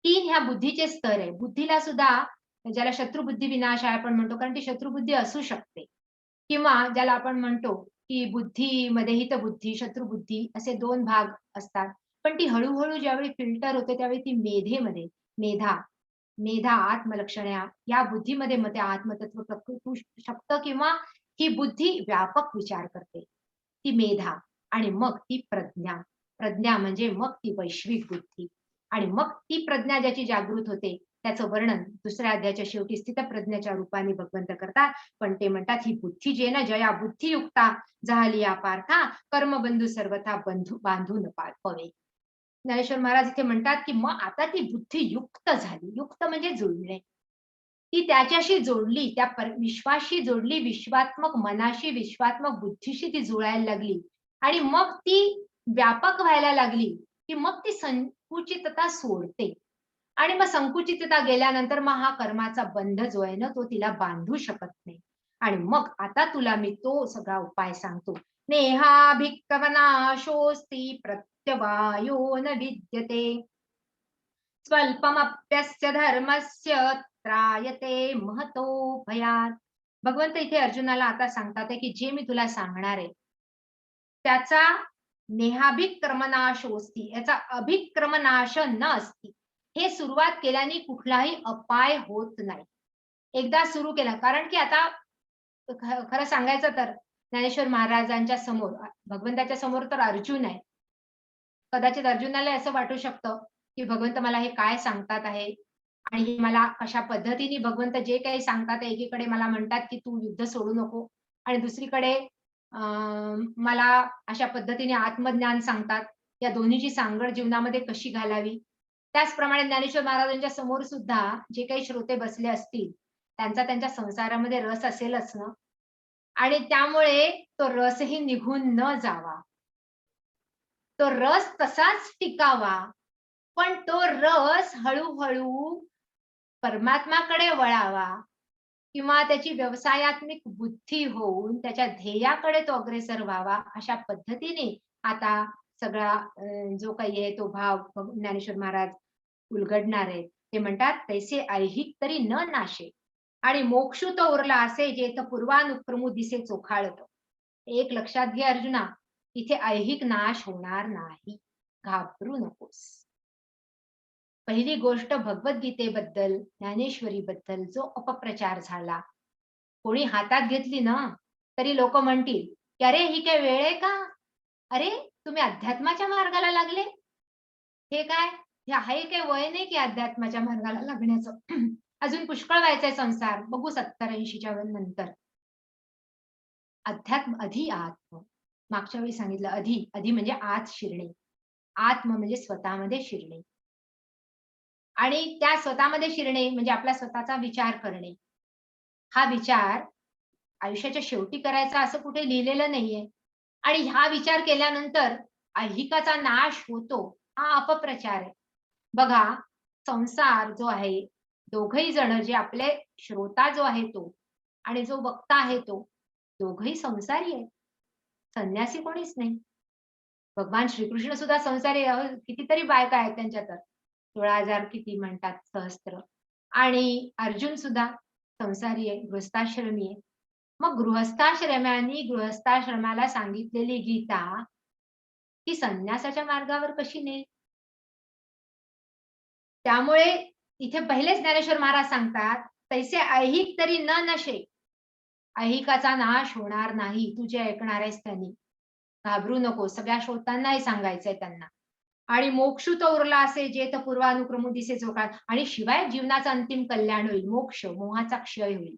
3 ह्या बुद्धीचे स्तर आहे. बुद्धीला सुद्धा ज्याला शत्रुबुद्धी विनाश आहे आपण म्हणतो, कारण ती शत्रुबुद्धी असू शकते, किंवा ज्याला आपण म्हणतो की बुद्धीमध्ये हितबुद्धी, शत्रुबुद्धी असे 2 भाग असतात. पण ती हळूहळू ज्यावेळी फिल्टर होते त्यावेळी ती मेधेमध्ये, मेधा आत्मलक्षण्या या बुद्धीमध्ये मग ते आत्मतत्व प्रकटू शकतं, किंवा ही बुद्धी व्यापक विचार करते, ती मेधा. आणि मग ती प्रज्ञा म्हणजे मग ती वैश्विक बुद्धी. आणि मग ती प्रज्ञा ज्याची जागृत होते त्याचं वर्णन दुसऱ्या अध्यायाच्या शेवटी स्थितप्रज्ञेच्या रूपाने भगवंत करतात. पण ते म्हणतात ही बुद्धी जे ना जया बुद्धियुक्ता झाली या पार्था कर्मबंधू सर्वथा बंधू बांधून पवे. ज्ञानेश्वर महाराज इथे म्हणतात की मग आता ती बुद्धी युक्त झाली. युक्त म्हणजे जुळणे. ती त्याच्याशी जोडली, त्या विश्वाशी जोडली, विश्वात्मक मनाशी, विश्वात्मक बुद्धीशी ती जुळायला लागली आणि मग ती व्यापक व्हायला लागली की मग ती संकुचितता सोडते. आणि मग संकुचितता गेल्यानंतर मग हा कर्माचा बंध जो आहे ना तो तिला बांधू शकत नाही. आणि मग आता तुला मी तो सगळा उपाय सांगतो. नेहाभिक्तवनाशोस्ति प्रत्यवायो न विद्यते स्वल्पमप्यस्य धर्मस्य त्रायते महतो भयात. भगवंत इथे अर्जुनाला आता सांगतात की जे मी तुला सांगणार आहे त्याचा नेहाभिक्रमनाशोस्ति, याचा अभिक्रमनाश न असती. हे सुरुवात केल्याने कुठलाही अपाय होत नाही. एकदा सुरू केला, कारण की आता खरं सांगायचं तर ज्ञानेश्वर महाराजांच्या समोर, भगवंताच्या समोर तर अर्जुन आहे. कदाचित अर्जुनाला असं वाटू शकतं की भगवंत मला हे काय सांगतात आहे आणि मला कशा पद्धतीने भगवंत जे काही सांगतात, एकीकडे मला म्हणतात की तू युद्ध सोडू नको आणि दुसरीकडे मला अशा पद्धतीने आत्मज्ञान सांगतात. या दोन्हीची सांगड जीवनामध्ये कशी घालावी. त्याचप्रमाणे ज्ञानेश्वर महाराजांच्या समोर सुद्धा जे काही श्रोते बसले असतील त्यांचा त्यांच्या संसारामध्ये रस असेलच ना, आणि त्यामुळे तो रसही निघून न जावा, तो रस तसाच टिकावा, पण तो रस हळूहळू परमात्माकडे वळावा किंवा त्याची व्यवसायात्मक बुद्धी होऊन त्याच्या ध्येयाकडे तो अग्रेसर व्हावा. अशा पद्धतीने आता सगळा जो काही आहे तो भाव ज्ञानेश्वर महाराज उलगडणार आहेत. ते म्हणतात तैसे ऐहिक तरी न नाशे आणि मोक्षू तो उरला असे जेथ पूर्वानुक्रमू दिसे चोखाळत. एक लक्षात घे अर्जुना, इथे ऐहिक नाश होणार नाही, घाबरू नकोस. पहिली गोष्ट भगवद्गीतेबद्दल, ज्ञानेश्वरीबद्दल जो अपप्रचार झाला, कोणी हातात घेतली ना तरी लोक म्हणतील की अरे ही काय वेळ आहे का, अरे तुम्ही अध्यात्माच्या मार्गाला लागले, हे काय, हे आहे काय वय नाही की अध्यात्माच्या मार्गाला लागण्याचं, अजून पुष्कळ व्हायचंय संसार, बघू 70-80च्या नंतर. अध्यात्म अधि आत्म, मागच्या वेळी सांगितलं अधि म्हणजे आत शिरणे, आत्म म्हणजे स्वतःमध्ये शिरणे, आणि त्या स्वतःमध्ये शिरणे म्हणजे आपला स्वतःचा विचार करणे. हा विचार आयुष्याच्या शेवटी करायचा असं कुठे लिहिलेलं नाहीये. आणि हा विचार केल्यानंतर ऐहिकाचा नाश होतो, हा अपप्रचार आहे. बघा, संसार जो आहे, दोघही जण, जे आपले श्रोता जो आहे तो आणि जो वक्ता आहे तो, दोघही संसारी आहे, संन्यासी कोणीच नाही. भगवान श्रीकृष्ण सुद्धा संसारी, कितीतरी बायका आहेत त्यांच्या, तर 16,000 किती म्हणतात, सहस्त्र. आणि अर्जुन सुद्धा संसारी आहे, गृहस्थाश्रमी आहे. मग गृहस्थाश्रमाला सांगितलेली गीता ही संन्यासाच्या मार्गावर कशी नेईल. त्यामुळे इथे पहिलेच ज्ञानेश्वर महाराज सांगतात तैसे ऐहिक तरी न नशे, ऐहिकाचा नाश होणार नाही. तू जे ऐकणार आहेस त्यांनी घाबरू नको. सगळ्या श्रोतांनाही सांगायचंय त्यांना. आणि मोक्ष तो उरला असे जे तर पूर्वानुक्रम दिसे जो काळ. आणि शिवाय जीवनाचं अंतिम कल्याण होईल. मोक्ष, मोहाचा क्षय होईल.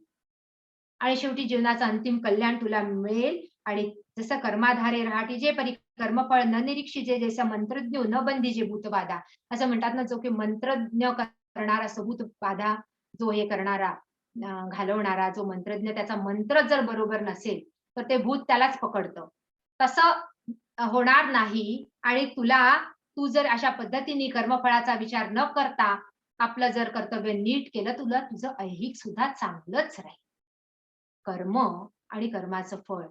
आणि शेवटी जीवनाचं अंतिम कल्याण तुला मिळेल. आणि जसं कर्माधारे राहटी जे परी कर्मफळ न निरीक्षी जे जसं मंत्रज्ञ न बंदी जे भूतबाधा, असं म्हणतात ना, जो की मंत्रज्ञ करणारा सबूत बाधा जो हे करणारा घालवणारा जो मंत्रज्ञ, त्याचा मंत्र जर बरोबर नसेल तर ते भूत त्यालाच पकडतं. तसं होणार नाही. आणि तू जर अशा पद्धतीने कर्मफळाचा विचार न करता आपलं जर कर्तव्य नीट केलं, तुला तुझं ऐहिक सुद्धा चांगलंच राहील. कर्म आणि कर्माचं फळ,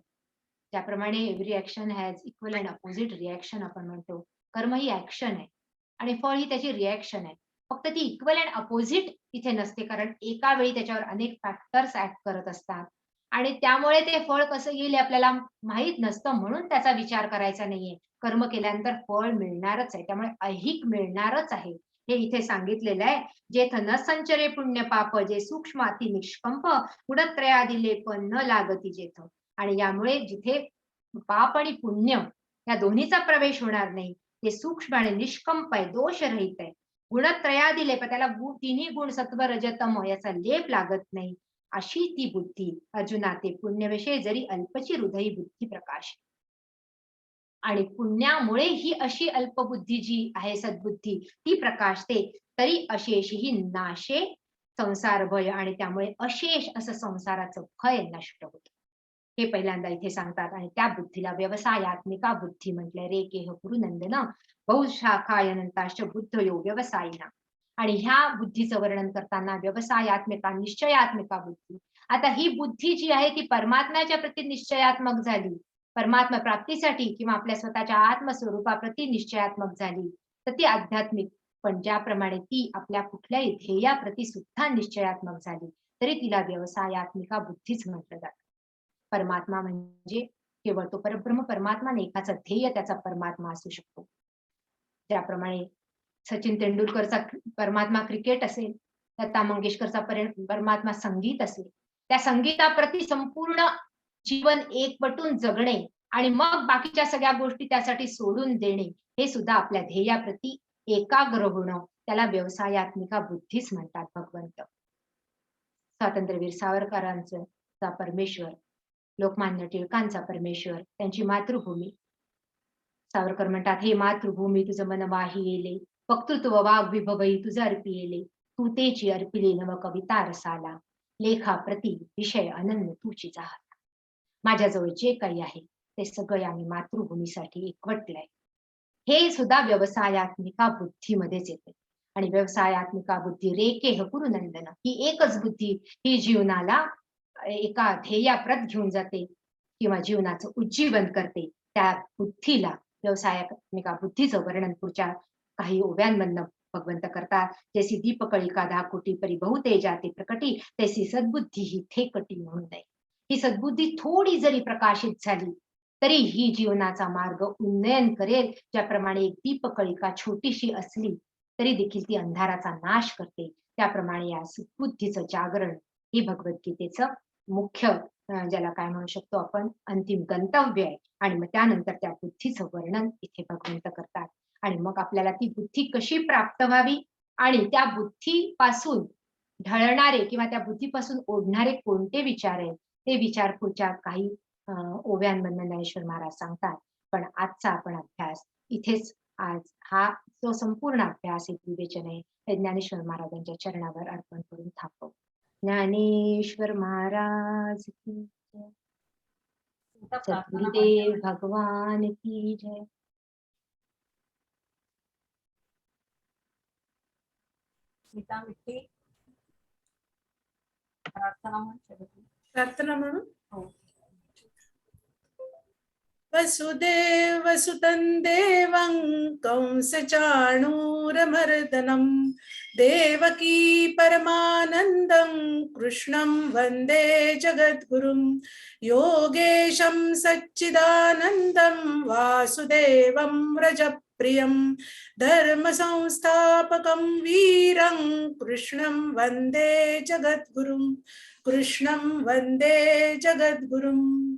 त्याप्रमाणे every action has equal and opposite reaction आपण म्हणतो. कर्म ही ऍक्शन आहे आणि फळ ही त्याची रिॲक्शन आहे. फक्त ती इक्वल अँड अपोजिट इथे नसते, कारण एका वेळी त्याच्यावर अनेक फॅक्टर्स ऍक्ट करत असतात आणि त्यामुळे ते फळ कसं येईल हे आपल्याला माहित नसतं. म्हणून त्याचा विचार करायचा नाहीये. कर्म केल्यानंतर फळ मिळणारच आहे, त्यामुळे ऐहिक मिळणारच आहे हे इथे सांगितलेलं आहे. जेथ न संचरे पुण्य पाप, जे सूक्ष्म अति निष्कंप, गुणत्रयादी लेपन न लागती जेथ. आणि यामुळे जिथे पाप आणि पुण्य या दोन्हीचा प्रवेश होणार नाही, ते सूक्ष्म आणि निष्कंप आहे, दोषरहित आहे. गुणत्रयादी लेप, त्याला तिन्ही गुण सत्व रजतम याचा लेप लागत नाही, अशी ती बुद्धी अर्जुना ते पुण्यविषयी जरी अल्पची हृदयी बुद्धी प्रकाश. आणि पुण्यामुळे ही अशी अल्पबुद्धी जी आहे सद्बुद्धी ती प्रकाशते, तरी अशेष ही नाशे संसार भय. आणि त्यामुळे अशेष असं संसाराचं भय नष्ट होतं. हे पहिल्यांदा इथे सांगतात. आणि त्या बुद्धीला व्यवसायात्मिका बुद्धी म्हटलंय. रे केह गुरुनंदन बहुशाखायनंताश्च बुद्धयो व्यवसायिना. आणि ह्या बुद्धीचं वर्णन करताना व्यवसायात्मिका, निश्चयात्मिका बुद्धी. आता ही बुद्धी जी आहे ती परमात्म्याच्या प्रती निश्चयात्मक झाली, परमात्मा प्राप्तीसाठी किंवा आपल्या स्वतःच्या आत्मस्वरूपाप्रती निश्चयात्मक झाली, तर ती आध्यात्मिक. पण ज्याप्रमाणे ती आपल्या कुठल्याही ध्येयाप्रती सुद्धा निश्चयात्मक झाली, तरी तिला व्यवसायात्मिका बुद्धीच म्हटलं जातं. परमात्मा म्हणजे केवळ तो परब्रह्म परमात्मा नाही, एकाचं ध्येय त्याचा परमात्मा असू शकतो. त्याप्रमाणे सचिन तेंडुलकरचा परमात्मा क्रिकेट असेल, लता मंगेशकरचा परमात्मा संगीत असेल, त्या संगीताप्रती संपूर्ण जीवन एकवटून जगणे आणि मग बाकीच्या सगळ्या गोष्टी त्यासाठी सोडून देणे, हे सुद्धा आपल्या ध्येयाप्रती एकाग्र होणं, त्याला व्यवसायात्मिका बुद्धीच म्हणतात भगवंत. स्वातंत्र्यवीर सावरकरांचा परमेश्वर, लोकमान्य टिळकांचा परमेश्वर, त्यांची मातृभूमी. सावरकर म्हणतात, हे मातृभूमी तुझं मन वाही येले, वक्तृत्व वाघ विभवई तुझं अर्पी येले, तू तेची अर्पिले नव कविता रसाला, लेखा प्रति विषय अनन्य तुची जाहला. माझ्याजवळ जे काही आहे ते सगळं आम्ही मातृभूमीसाठी एकवटलंय. हे सुद्धा व्यवसायात्मिका बुद्धीमध्येच येते. आणि व्यवसायात्मिका बुद्धी रेके गुरुनंदन, ही एकच बुद्धी ही जीवनाला एका ध्येयाप्रत घेऊन जाते किंवा जीवनाचं उज्जीवन करते. त्या बुद्धीला, व्यवसायात्मिका बुद्धीचं वर्णन पुढच्या काही ओव्यांमधनं भगवंत करतात. जैसी दीपकळिका दहा कोटी परी बहुतेजाते प्रकटी, तैसी सद्बुद्धी ही थेकटी म्हणून नये. ही सद्बुद्धी थोडी जरी प्रकाशित झाली तरी ही जीवनाचा मार्ग उन्नयन करेल. ज्याप्रमाणे एक दीपकळिका छोटीशी असली तरी देखील ती अंधाराचा नाश करते, त्याप्रमाणे या सद्बुद्धीचं जागरण ही भगवद्गीतेचं मुख्य ज्याला काय म्हणू शकतो आपण अंतिम गंतव्य आहे. आणि मग त्यानंतर त्या बुद्धीचं वर्णन इथे भगवंत करतात. आणि मग आपल्याला ती बुद्धी कशी प्राप्त व्हावी आणि त्या बुद्धीपासून ढळणारे किंवा त्या बुद्धीपासून ओढणारे कोणते विचार आहेत, ते विचार पुढच्या काही ओव्यांमधून ज्ञानेश्वर महाराज सांगतात. पण आजचा आपण अभ्यास इथेच, आज हा जो संपूर्ण अभ्यास एक विवेचन आहे, हे ज्ञानेश्वर महाराजांच्या चरणावर अर्पण करून थांबतो. ज्ञानेश्वर महाराज की जय, सद्गुरुदेव भगवान की जय. स्मिता मिठी प्रार्थना म्हणून प्रार्थना म्हणून. हो. वसुदेव सुतं देवं कंसचाणूरमर्दनं, देवकी परमानन्दं कृष्णं वन्दे जगद्गुरुं, योगेशं सच्चिदानन्दं वासुदेवं व्रजप्रियं, प्रियं धर्म संस्थापकं वीरं कृष्णं वन्दे जगद्गुरुं कृष्णं वन्दे जगद्गुरुम्।